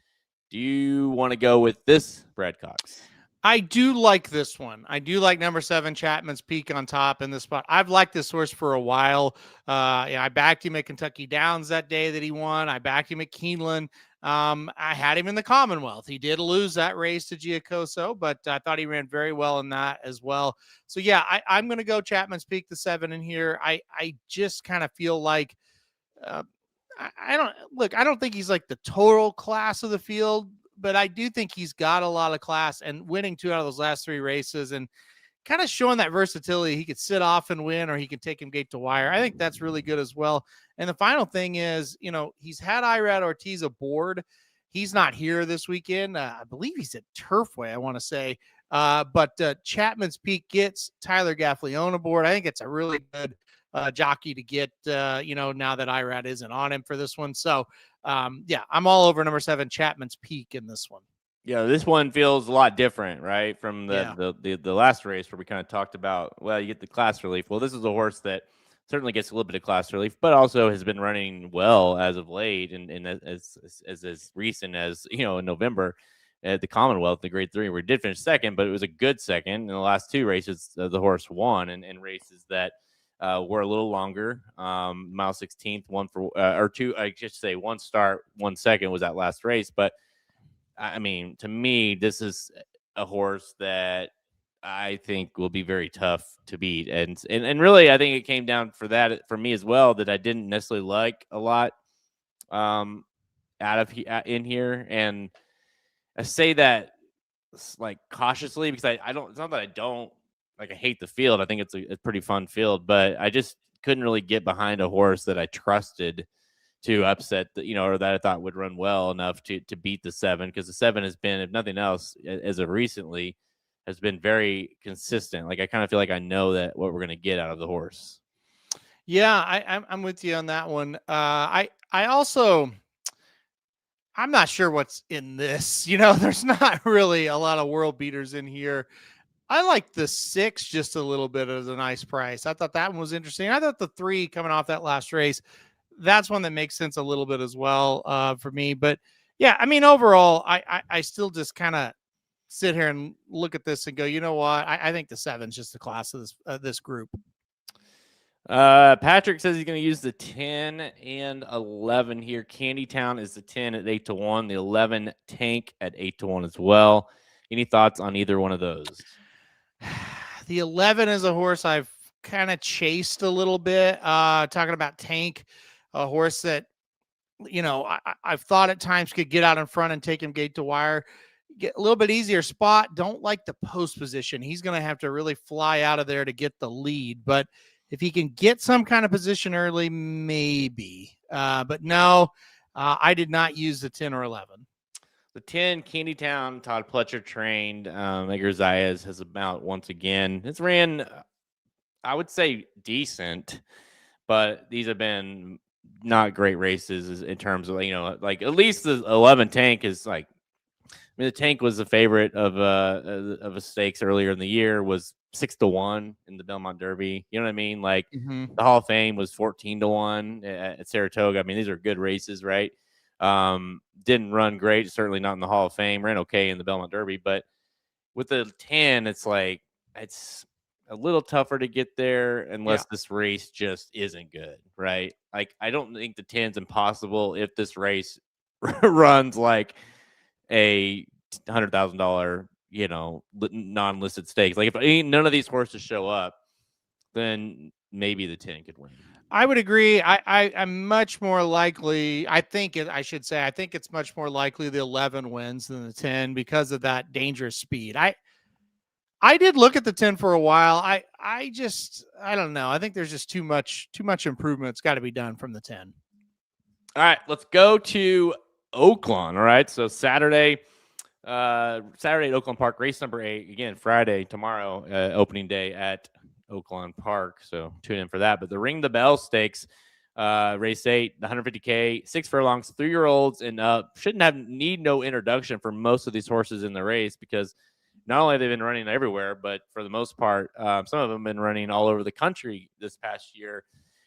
Do you want to go with this Brad Cox? I do like this one. I do like number 7, Chapman's Peak on top in this spot. I've liked this horse for a while. I backed him at Kentucky Downs that day that he won. I backed him at Keeneland. I had him in the Commonwealth. He did lose that race to Giacoso, but I thought he ran very well in that as well. So yeah, I'm going to go Chapman's Peak, the 7 in here. I just kind of feel like, I don't think he's like the total class of the field, but I do think he's got a lot of class, and winning 2 out of those last 3 races and kind of showing that versatility. He could sit off and win, or he can take him gate to wire. I think that's really good as well. And the final thing is, he's had Irad Ortiz aboard. He's not here this weekend. I believe he's at Turfway, I want to say. But Chapman's Peak gets Tyler Gaffleone aboard. I think it's a really good jockey to get, now that Irad isn't on him for this one. So, I'm all over number 7, Chapman's Peak in this one. Yeah, this one feels a lot different, right? From the last race where we kind of talked about, well, you get the class relief. Well, this is a horse that certainly gets a little bit of class relief, but also has been running well as of late, and as recent as, in November at the Commonwealth, the grade 3, where he did finish second, but it was a good second. In the last 2 races, the horse won, and races that were a little longer. Mile 16th, one for or two. I just say 1 start, 1 second was that last race. But I mean, to me, this is a horse that I think will be very tough to beat. And really, I think it came down for that for me as well, that I didn't necessarily like a lot in here. And I say that like cautiously because I don't. It's not that I don't like. I hate the field. I think it's a pretty fun field, but I just couldn't really get behind a horse that I trusted to upset or that I thought would run well enough to beat the 7, because the 7 has been, if nothing else, as of recently, has been very consistent. Like I kind of feel like I know that what we're going to get out of the horse. Yeah, I'm with you on that one. I also, I'm not sure what's in this. There's not really a lot of world beaters in here. I like the 6 just a little bit as a nice price. I thought that one was interesting. I thought the 3 coming off that last race, that's one that makes sense a little bit as well for me. But yeah, I mean, overall, I still just kind of sit here and look at this and go, you know what? I think the 7's just the class of this group. Patrick says he's going to use the 10 and 11 here. Candy Town is the 10 at 8-1. The 11 Tank at 8-1 as well. Any thoughts on either one of those? The 11 is a horse I've kind of chased a little bit. Talking about Tank, a horse that, I've thought at times could get out in front and take him gate to wire. Get a little bit easier spot. Don't like the post position. He's going to have to really fly out of there to get the lead. But if he can get some kind of position early, maybe. But no, I did not use the 10 or 11. The 10, Candy Town, Todd Pletcher trained. Edgar Zayas has about once again. It's ran, I would say, decent, but these have been not great races in terms of, like at least the 11 Tank is like, I mean, the Tank was the favorite of a stakes earlier in the year, was 6-1 in the Belmont Derby. You know what I mean? Like the Hall of Fame was 14-1 at Saratoga. I mean, these are good races, right? Didn't run great, certainly not in the Hall of Fame. Ran okay in the Belmont Derby, but with the 10, it's like it's a little tougher to get there unless this race just isn't good, right? Like I don't think the 10's impossible if this race runs like a $100,000, non-listed stakes. Like if none of these horses show up, then maybe the 10 could win. I would agree. I'm much more likely. I think it's much more likely the 11 wins than the 10 because of that dangerous speed. I did look at the 10 for a while. I don't know. I think there's just too much improvement's got to be done from the 10. All right, let's go to Oaklawn. All right, so Saturday at Oaklawn Park, race number 8. Again, Friday, tomorrow, opening day at Oaklawn Park. So tune in for that. But the Ring the Bell Stakes, race 8, the 150K, 6 furlongs, 3-year-olds, and need no introduction for most of these horses in the race, because not only have they been running everywhere, but for the most part, some of them have been running all over the country this past year.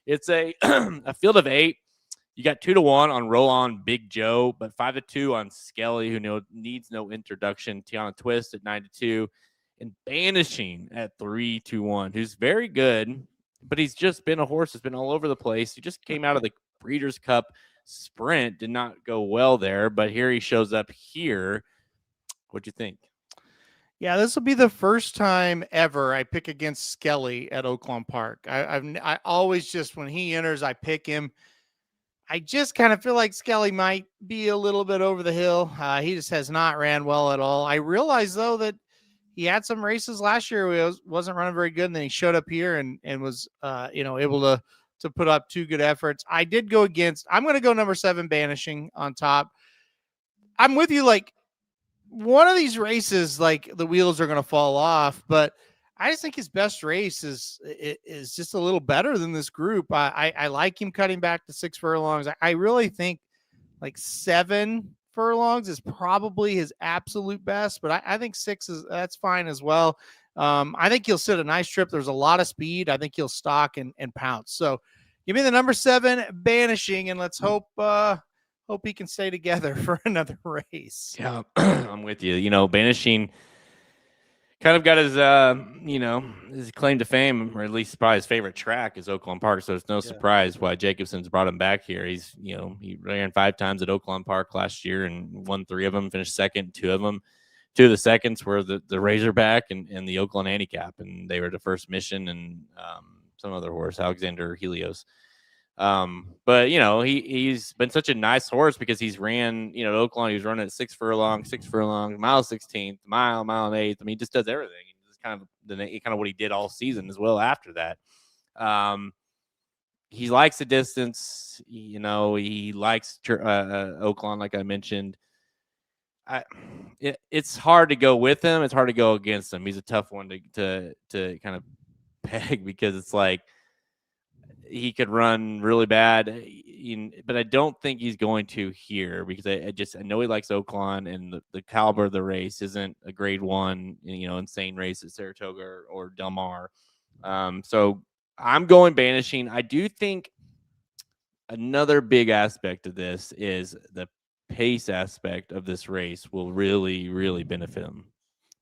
It's a a field of 8. You got 2-1 on Roll On Big Joe, but 5-2 on Skelly, who needs no introduction. Tiana Twist at 9-2, and Banishing at 3-1, who's very good, but he's just been a horse that's been all over the place. He just came out of the Breeders' Cup Sprint, did not go well there, but here he shows up here. What'd you think? Yeah, this will be the first time ever I pick against Skelly at Oaklawn Park. I always just, when he enters, I pick him. I just kind of feel like Skelly might be a little bit over the hill. He just has not ran well at all. I realize, though, that he had some races last year where he wasn't running very good, and then he showed up here and was, able to put up 2 good efforts. I did go against. I'm going to go number 7, Banishing on top. I'm with you. Like, one of these races, like, the wheels are going to fall off, but I just think his best race is just a little better than this group. I like him cutting back to 6 furlongs. I really think like 7 furlongs is probably his absolute best, but I think 6 that's fine as well. I think he'll sit a nice trip. There's a lot of speed. I think he'll stalk and pounce. So give me the number 7, Banishing, and let's hope he can stay together for another race. Yeah, I'm with you. Banishing kind of got his, his claim to fame, or at least probably his favorite track is Oaklawn Park. So it's no surprise why Jacobson's brought him back here. He's, he ran 5 times at Oaklawn Park last year and won 3 of them, finished second, 2 of them. 2 of the seconds were the Razorback and the Oaklawn Handicap, and they were the first mission and some other horse, Alexander Helios. But he's been such a nice horse because he's ran, Oaklawn, he was running at 6 furlong, mile 16th, mile and 8th. I mean, he just does everything. It's kind of what he did all season as well after that. He likes the distance, he likes Oaklawn, like I mentioned. It's hard to go with him. It's hard to go against him. He's a tough one to kind of peg because it's like, he could run really bad, but I don't think he's going to here because I know he likes Oaklawn, and the caliber of the race isn't a grade 1, insane race at Saratoga or Del Mar. So I'm going Banishing. I do think another big aspect of this is the pace aspect of this race will really, really benefit him.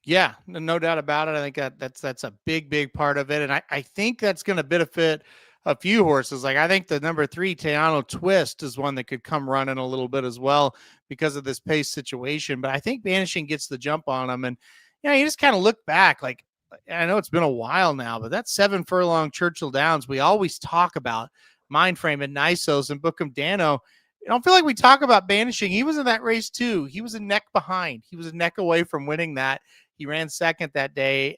Yeah, no doubt about it. I think that's a big part of it. And I think that's going to benefit a few horses. Like I think the number 3 Teano Twist is one that could come running a little bit as well because of this pace situation. But I think Banishing gets the jump on him. And, you just kind of look back, like, I know it's been a while now, but that 7 furlong Churchill Downs, we always talk about Mindframe and Nisos and Bookham Dano. I don't feel like we talk about Banishing. He was in that race too. He was a neck behind. He was a neck away from winning that. He ran second that day.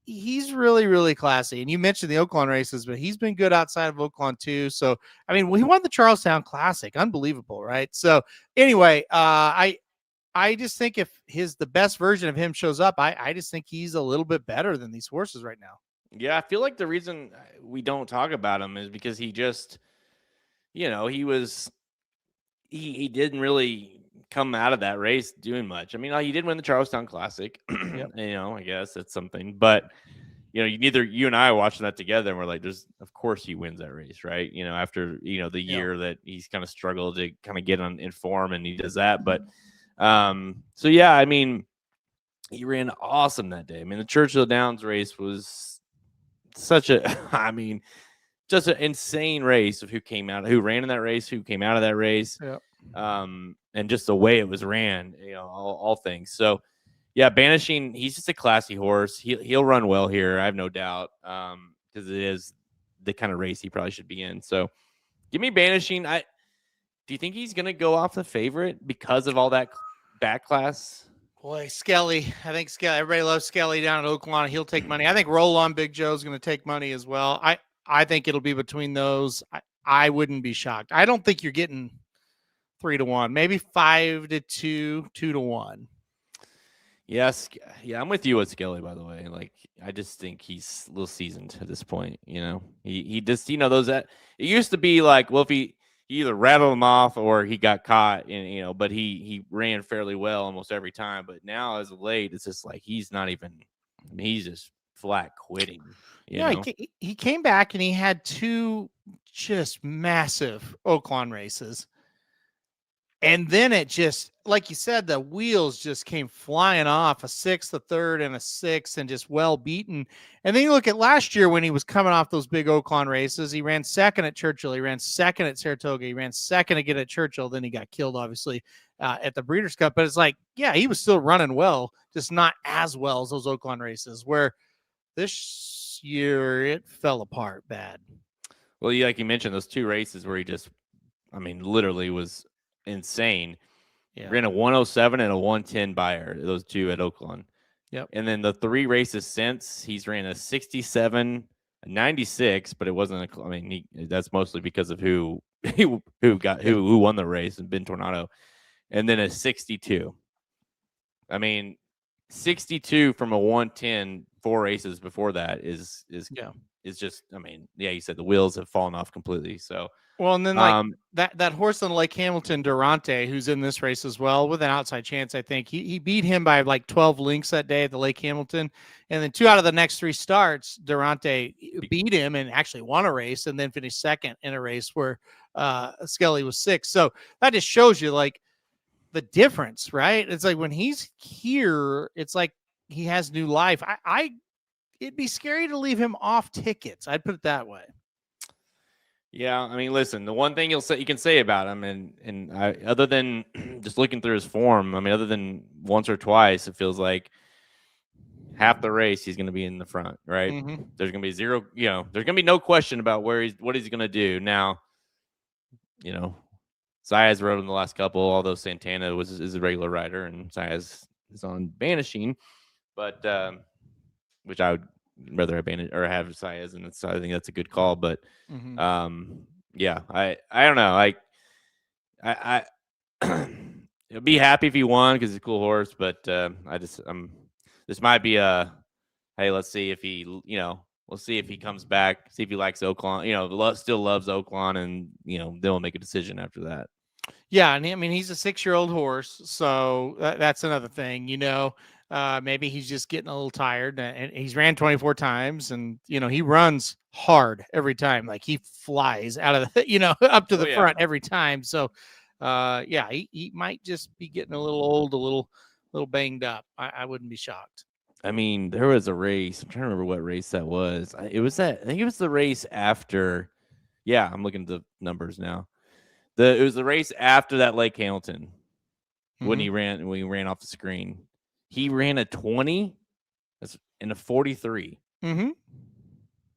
He's really, really classy. And you mentioned the Oaklawn races, but he's been good outside of Oaklawn too. So, I mean, he won the Charlestown Classic. Unbelievable, right? So anyway, I just think if the best version of him shows up, I just think he's a little bit better than these horses right now. Yeah, I feel like the reason we don't talk about him is because he just, he didn't really come out of that race doing much. I mean, he did win the Charlestown Classic. Yep. I guess that's something. But you and I are watching that together, and we're like, of course he wins that race, right? After the year that he's kind of struggled to kind of get in form, and he does that. But so yeah, I mean, he ran awesome that day. I mean, the Churchill Downs race was such just an insane race of who ran in that race, who came out of that race. Yep. And just the way it was ran, all things. So yeah, Banishing, he's just a classy horse. He'll run well here, I have no doubt, because it is the kind of race he probably should be in. So give me Banishing. Do you think he's going to go off the favorite because of all that back class? Boy, Skelly. I think Skelly. Everybody loves Skelly down at Oaklawn. He'll take money. I think Roll On Big Joe's going to take money as well. I think it'll be between those. I wouldn't be shocked. I don't think you're getting 3-1, maybe 5-2, 2-1. Yes, yeah, I'm with you with Skelly. By the way, like I just think he's a little seasoned at this point. He just those that it used to be like, well, if he either rattled him off or he got caught, and but he ran fairly well almost every time. But now as of late, it's just like he's not even. I mean, he's just flat quitting. He came back and he had 2 just massive Oaklawn races. And then it just, like you said, the wheels just came flying off, a 6th, a 3rd, and a 6th, and just well beaten. And then you look at last year when he was coming off those big Oaklawn races, he ran second at Churchill, he ran second at Saratoga, he ran second again at Churchill. Then he got killed, obviously, at the Breeders' Cup. But it's like, yeah, he was still running well, just not as well as those Oaklawn races, where this year it fell apart bad. Well, like you mentioned, those 2 races where he just, literally was insane. Yeah. Ran a 107 and a 110 buyer, those 2 at Oaklawn. Yep. And then the 3 races since, he's ran a 67, a 96, but it wasn't that's mostly because of who won the race, and Ben Tornado, and then a 62. 62 from a 110 4 races before that is just, you said the wheels have fallen off completely. So, well, and then that horse on Lake Hamilton, Durante, who's in this race as well, with an outside chance, I think he beat him by like 12 lengths that day at the Lake Hamilton, and then 2 out of the next 3 starts, Durante beat him and actually won a race, and then finished second in a race where Skelly was 6th. So that just shows you, like, the difference, right? It's like when he's here, it's like he has new life. It'd be scary to leave him off tickets. I'd put it that way. Yeah, I mean, listen, the one thing you can say about him, and other than just looking through his form, I mean, other than once or twice, it feels like half the race he's going to be in the front, right? Mm-hmm. There's going to be zero, there's going to be no question about what he's going to do. Now, Saez rode in the last couple, although Santana is a regular rider and Saez is on Banishing, but which I would rather have have Saez, and I think that's a good call. But yeah, I don't know. I I'd be happy if he won because he's a cool horse, but this might be hey, let's see if he we'll see if he comes back, see if he likes Oaklawn, still loves Oaklawn, and then we'll make a decision after that. Yeah, and I mean he's a 6-year-old horse, so that's another thing. Maybe he's just getting a little tired, and he's ran 24 times, and he runs hard every time. Like he flies out of the up to the front every time. So yeah, he might just be getting a little old, a little banged up. I wouldn't be shocked. I mean, there was a race. I'm trying to remember what race that was. I think it was the race after. Yeah, I'm looking at the numbers now. It was the race after that Lake Hamilton when he ran off the screen. He ran a 20 and a 43. Mm-hmm.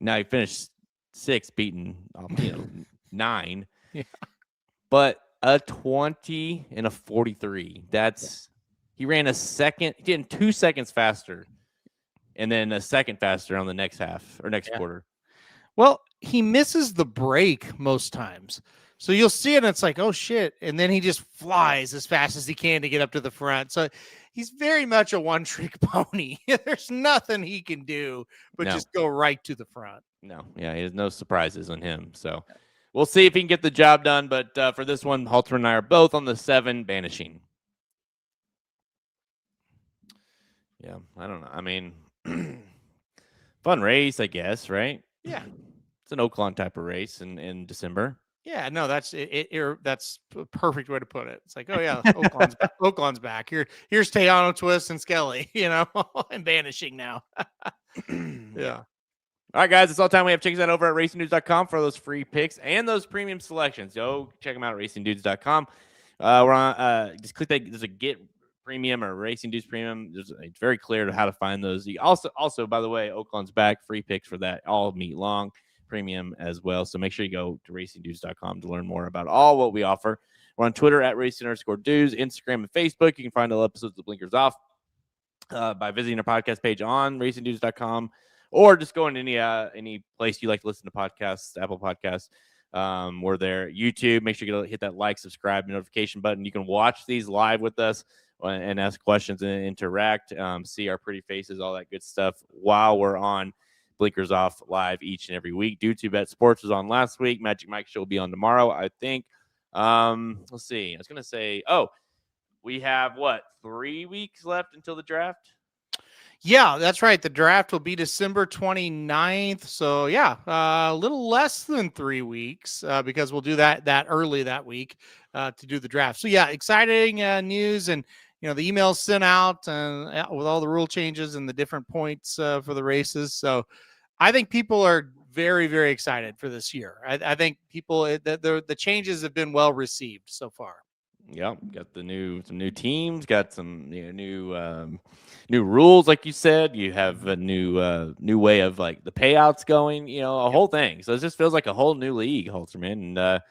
Now he finished 6th, beating 9. Yeah. But a 20 and a 43. He ran a second. He did 2 seconds faster, and then a second faster on the next half or next quarter. Well, he misses the break most times. So you'll see it, and it's like, oh, shit. And then he just flies as fast as he can to get up to the front. So he's very much a one-trick pony. There's nothing he can do but just go right to the front. No. Yeah, he has no surprises on him. So we'll see if he can get the job done. But for this one, Halter and I are both on the 7 Banishing. Yeah, I don't know. I mean, fun race, I guess, right? Yeah. It's an Oaklawn type of race in December. Yeah, no, that's it. That's a perfect way to put it. It's like, oh yeah, Oaklawn's back. Here's Tejano, Twist, and Skelly, and Banishing now. Yeah. All right, guys, it's all time we have. Check us out over at racingdudes.com for those free picks and those premium selections. Go check them out at racingdudes.com. We're on just click that. There's a Get Premium or Racing Dudes Premium. It's very clear to how to find those. You also, by the way, Oaklawn's back. Free picks for that all meet long. Premium as well. So make sure you go to racingdudes.com to learn more about all what we offer. We're on Twitter at racing_dudes, Instagram and Facebook. You can find all episodes of Blinkers Off by visiting our podcast page on racingdudes.com, or just going to any place you like to listen to podcasts, Apple Podcasts. We're there. YouTube, make sure you hit that like, subscribe, notification button. You can watch these live with us and ask questions and interact, see our pretty faces, all that good stuff while we're on Blinkers Off live each and every week. Due to Bet Sports was on last week. Magic Mike Show will be on tomorrow, I think. Let's see. I was going to say, we have 3 weeks left until the draft? Yeah, that's right. The draft will be December 29th. So yeah, a little less than 3 weeks because we'll do that early that week to do the draft. So yeah, exciting news, and the emails sent out with all the rule changes and the different points for the races. So I think people are very, very excited for this year. I think people the changes have been well received so far. Yep, got some new teams, got some new rules, like you said. You have a new way of like the payouts going, whole thing. So it just feels like a whole new league, Halterman. And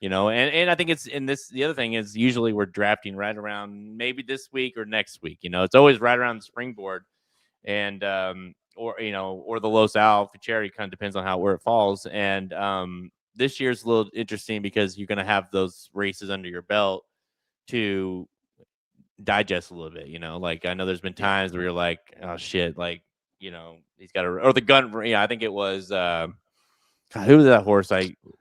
and I think it's in this. The other thing is usually we're drafting right around maybe this week or next week. It's always right around the springboard, and or the Los Al Futurity, kind of depends on where it falls. And this year's a little interesting because you're going to have those races under your belt to digest a little bit. Like I know there's been times where you're like, oh shit, like he's got or the gun. Yeah, I think it was. God, who was that horse?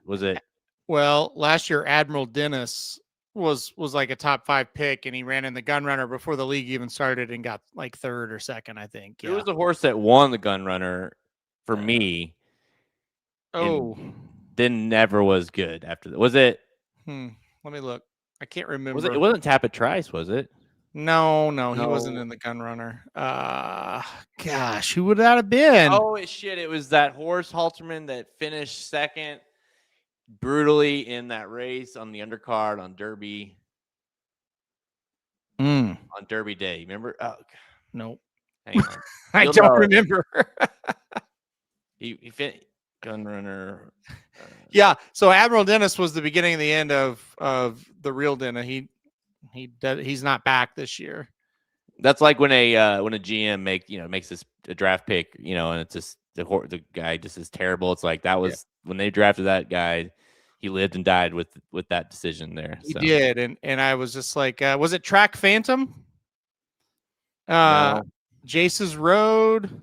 Was it? Well, last year, Admiral Dennis was like a top 5 pick, and he ran in the Gun Runner before the league even started and got like 3rd or 2nd, I think. Yeah. It was the horse that won the Gun Runner for me. Oh, then never was good after that. Was it? Let me look. I can't remember. It wasn't Tappet Trice, was it? No, he wasn't in the Gun Runner. Gosh, who would that have been? Oh shit! It was that horse Halterman that finished second brutally in that race on the undercard on Derby. On Derby Day, remember? Oh, nope. Hang on. I don't remember. he fit Gun Runner. Yeah. So Admiral Dennis was the beginning and the end of the real Dennis. He's not back this year. That's like when a GM makes a draft pick, and it's just the guy just is terrible. It's like that was when they drafted that guy. He lived and died with that decision there. He did, and I was just like, was it Track Phantom? No. Jace's Road.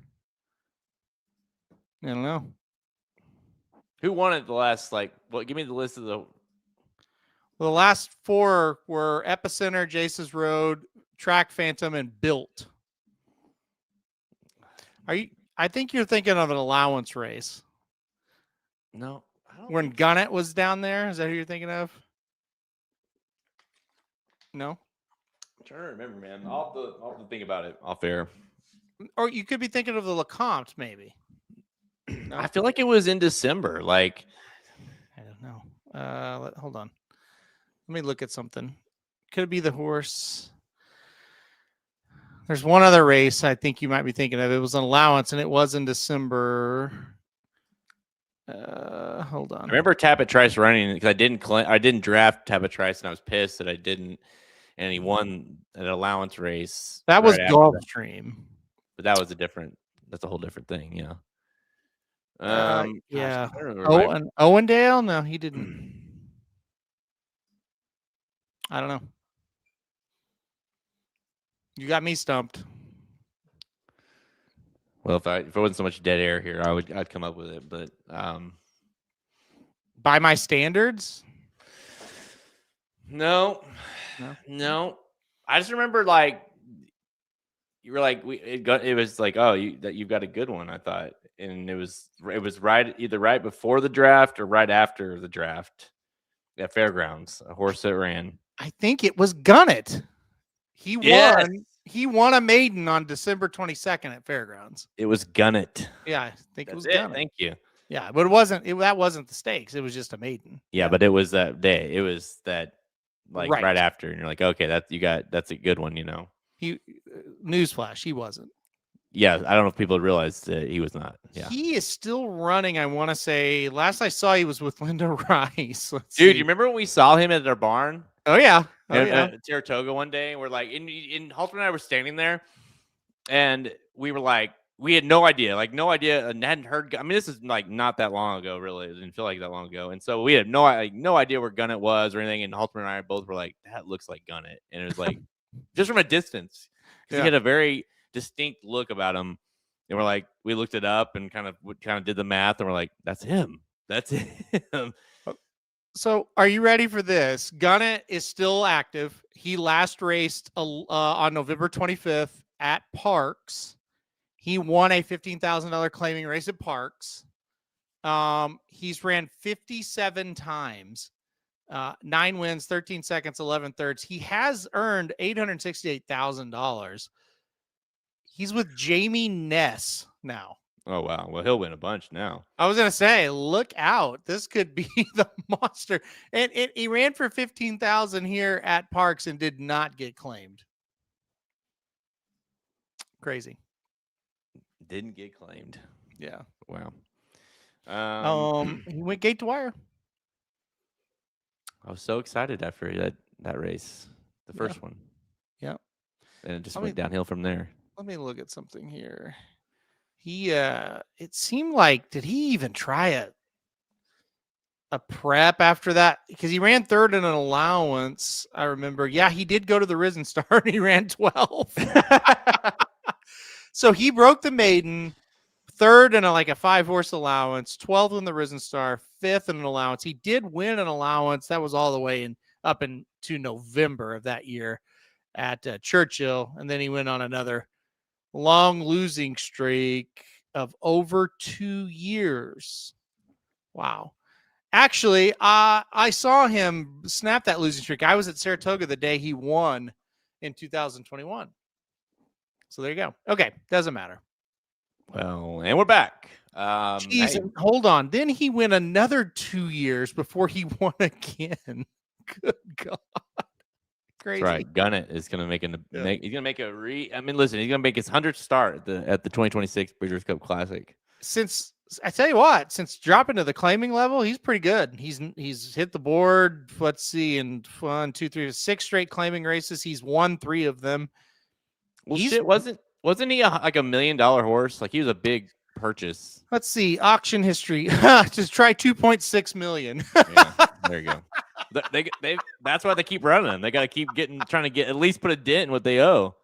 I don't know. Who won it the last give me the list of the last 4 were Epicenter, Jace's Road, Track Phantom, and Built. I think you're thinking of an allowance race. No. When Gunnett was down there, is that who you're thinking of? No. I'm trying to remember, man. I'll have to think about it off air. Or you could be thinking of the Lecomte, maybe. No? I feel like it was in December. I don't know. Hold on. Let me look at something. Could it be the horse? There's one other race I think you might be thinking of. It was an allowance, and it was in December. Hold on. I remember Tappet Trice running because I didn't draft Tappet Trice, and I was pissed that I didn't. And he won an allowance race. That was Gulfstream. But that was that's a whole different thing, yeah. Yeah. Owendale? No, he didn't. I don't know. You got me stumped. Well, if it wasn't so much dead air here, I'd come up with it. But by my standards, no. I just remember you were like it was like, oh, you've got a good one, I thought, and it was either right before the draft or right after the draft at Fairgrounds, a horse that ran. I think it was Gunnett. He won. He won a maiden on December 22nd at Fairgrounds. It was Gunnett. Yeah, I think it was Gunnett. Thank you. Yeah, but it wasn't. That wasn't the stakes. It was just a maiden. Yeah, but it was that day. It was that right after, and you're like, okay, that's a good one, He newsflash, he wasn't. Yeah, I don't know if people realized that he was not. Yeah, he is still running. I want to say last I saw he was with Linda Rice. Dude, you remember when we saw him at our barn? Oh yeah, at Saratoga one day, and we're like, in Halter and I were standing there, and we were like, we had no idea, and hadn't heard. I mean, this is not that long ago, really. It didn't feel like that long ago, and so we had no idea where Gunnett was or anything. And Halter and I both were like, that looks like Gunnett, and it was like just from a distance, because he had a very distinct look about him, and we're like, we looked it up and kind of did the math, and we're like, that's him. So are you ready for this? Gunnett is still active. He last raced on November 25th at Parks. He won a $15,000 claiming race at Parks. He's ran 57 times, 9 wins, 13 seconds, 11 thirds. He has earned $868,000. He's with Jamie Ness now. Oh, wow. Well, he'll win a bunch now. I was going to say, look out. This could be the monster. And he ran for $15,000 here at Parks and did not get claimed. Crazy. Didn't get claimed. Yeah. Wow. He went gate to wire. I was so excited after that race, the first one. Yeah. And it just went downhill from there. Let me look at something here. It seemed like, did he even try a prep after that? Because he ran third in an allowance. I remember. Yeah, he did go to the Risen Star and he ran 12. So he broke the maiden, third in a 5-horse allowance, 12th in the Risen Star, 5th in an allowance. He did win an allowance. That was all the way up into November of that year at Churchill. And then he went on another long losing streak of over 2 years. Wow. Actually, I saw him snap that losing streak. I was at Saratoga the day he won in 2021. So there you go. Okay, doesn't matter. Well, and we're back. Jeez, Hey, and hold on. Then he went another 2 years before he won again. Good God. Crazy. that's right. Gunnett is going to make he's going to make I mean, listen, he's going to make his 100th start at the 2026 Breeders' Cup Classic. Since I tell you what, since dropping to the claiming level, he's pretty good. He's hit the board. Let's see, in 1, 2, 3, 6 straight claiming races. He's won 3 of them. Well, shit, wasn't he like $1 million horse? Like he was a big purchase. Let's see, auction history. Just try 2.6 million. Yeah, there you go. That's why they keep running them. They got to keep trying to get at least put a dent in what they owe.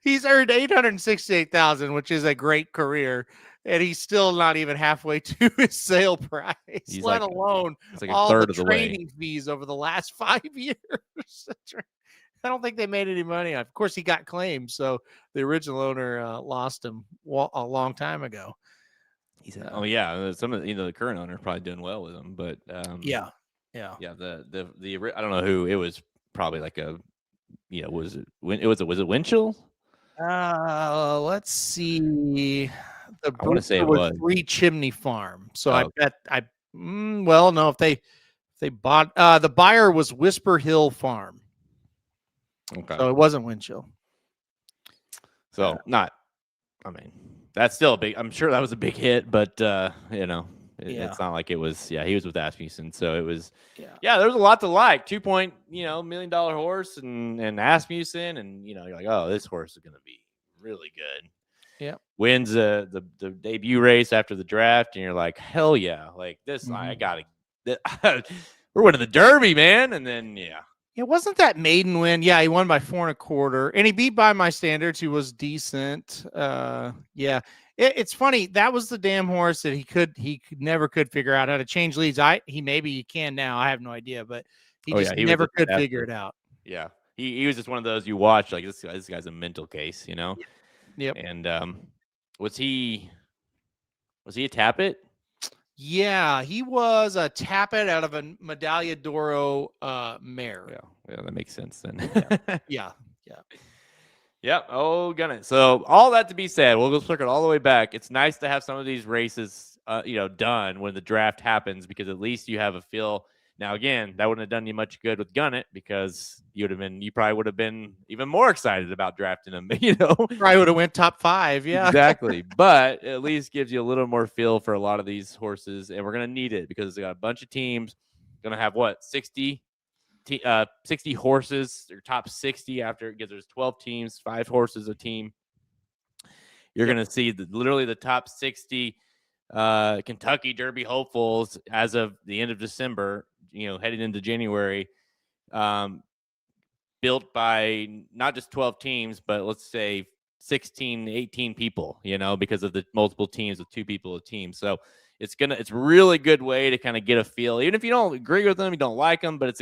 He's earned 868,000, which is a great career, and he's still not even halfway to his sale price. Let alone all the training fees over the last 5 years. I don't think they made any money. Of course, he got claimed, so the original owner lost him a long time ago. He said, "Oh yeah, some of the current owner probably doing well with him, but yeah." The I don't know who it was. Probably like a was it Winchell? Let's see. I want to say it was Three Chimney Farm. So I bet well, no, if they bought the buyer was Whisper Hill Farm. Okay. So it wasn't Winchell. So I mean, that's still a big. I'm sure that was a big hit, but it's not like it was. Yeah, he was with Asmussen, so it was. Yeah, there was a lot to like. $2 million horse and Asmussen, and you're like, oh, this horse is going to be really good. Yeah, wins the debut race after the draft, and you're like, hell yeah, like this. I got it. We're winning the Derby, man, and then it wasn't that maiden win. Yeah, he won by 4 1/4, and he beat by my standards. He was decent. It's funny. That was the damn horse that he never could figure out how to change leads. Maybe he can now. I have no idea, but he never could figure it out. Yeah, he was just one of those you watch like this guy's a mental case, Yep. And was he a Tappet? Yeah, he was a Tappet out of a Medaglia d'Oro mare. Yeah, that makes sense then. Yeah. Yep. Oh, got it. So all that to be said, we'll go circle all the way back. It's nice to have some of these races, done when the draft happens, because at least you have a feel. Now, again, that wouldn't have done you much good with Gunnett, because you probably would have been even more excited about drafting him. Probably would have went top 5. Yeah, exactly. But at least gives you a little more feel for a lot of these horses, and we're gonna need it because they got a bunch of teams. Gonna have 60 horses, or top 60 after, because there's 12 teams, 5 horses a team. You're going to see literally the top 60 Kentucky Derby hopefuls as of the end of December, heading into January, built by not just 12 teams, but let's say 16, 18 people, because of the multiple teams with 2 people a team. So it's a really good way to kind of get a feel, even if you don't agree with them, you don't like them, but it's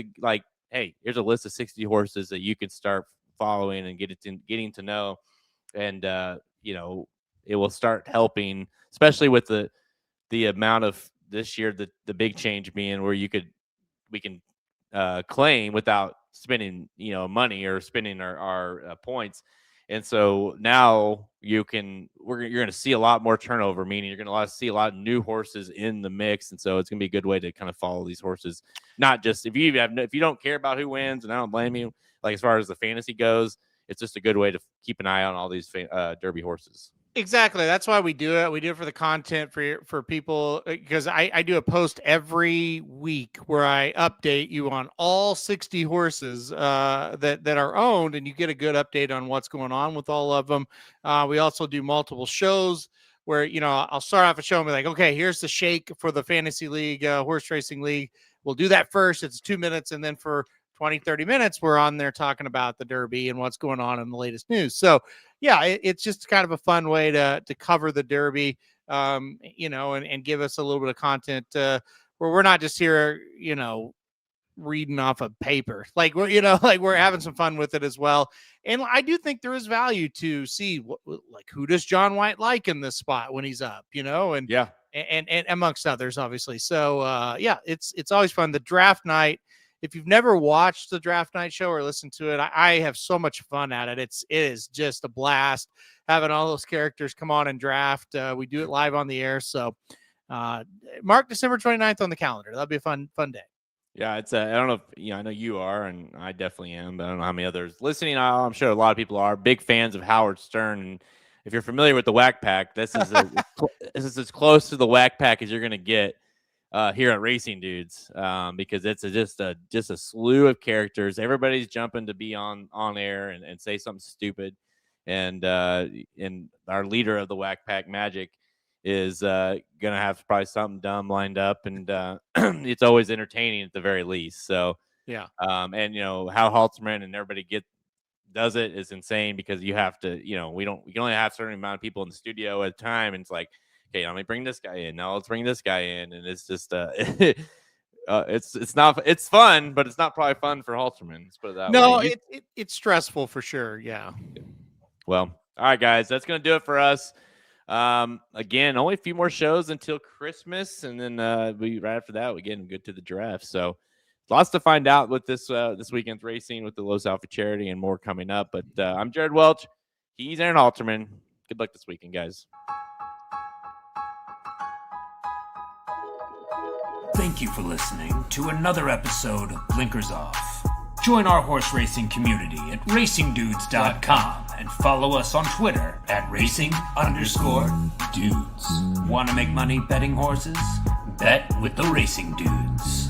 hey, here's a list of 60 horses that you can start following and getting to know. And, it will start helping, especially with the amount of this year, the big change being where we can claim without spending, money or spending our points. And so now you're going to see a lot more turnover, meaning you're going to see a lot of new horses in the mix. And so it's going to be a good way to kind of follow these horses. Not just if you don't care about who wins, and I don't blame you, like as far as the fantasy goes, it's just a good way to keep an eye on all these Derby horses. Exactly. That's why we do it. We do it for the content for people, because I do a post every week where I update you on all 60 horses that are owned, and you get a good update on what's going on with all of them. We also do multiple shows where, I'll start off a show and be like, okay, here's the shake for the fantasy league, horse racing league. We'll do that first. It's 2 minutes. And then for 20, 30 minutes, we're on there talking about the Derby and what's going on in the latest news. So yeah, it's just kind of a fun way to cover the Derby, and give us a little bit of content where we're not just here, reading off a paper. Like we're having some fun with it as well. And I do think there is value to see who does John White like in this spot when he's up, and and amongst others, obviously. So yeah, it's always fun. The draft night. If you've never watched the draft night show or listened to it, I have so much fun at it. It is just a blast having all those characters come on and draft. We do it live on the air. So mark December 29th on the calendar. That'll be a fun day. Yeah, it's I don't know if I know you are, and I definitely am, but I don't know how many others listening. I'm sure a lot of people are big fans of Howard Stern. And if you're familiar with the Whack Pack, this is this is as close to the Whack Pack as you're going to get here at Racing Dudes, because it's just a slew of characters. Everybody's jumping to be on air and say something stupid, and our leader of the Whack Pack, Magic, is gonna have probably something dumb lined up, and it's always entertaining at the very least. So yeah, and how Halterman and everybody does it is insane, because you have to, we can only have a certain amount of people in the studio at a time, and it's like, okay, let me bring this guy in. Now let's bring this guy in. And it's just it's fun, but it's not probably fun for Halterman. Let's put it that way. No, it's stressful for sure. Yeah. Well, all right, guys, that's gonna do it for us. Again, only a few more shows until Christmas, and then right after that we get good to the draft. So lots to find out with this weekend's racing with the Los Alpha Charity and more coming up. But I'm Jared Welch. He's Aaron Halterman. Good luck this weekend, guys. Thank you for listening to another episode of Blinkers Off. Join our horse racing community at racingdudes.com and follow us on Twitter at racing_dudes. Want to make money betting horses? Bet with the Racing Dudes.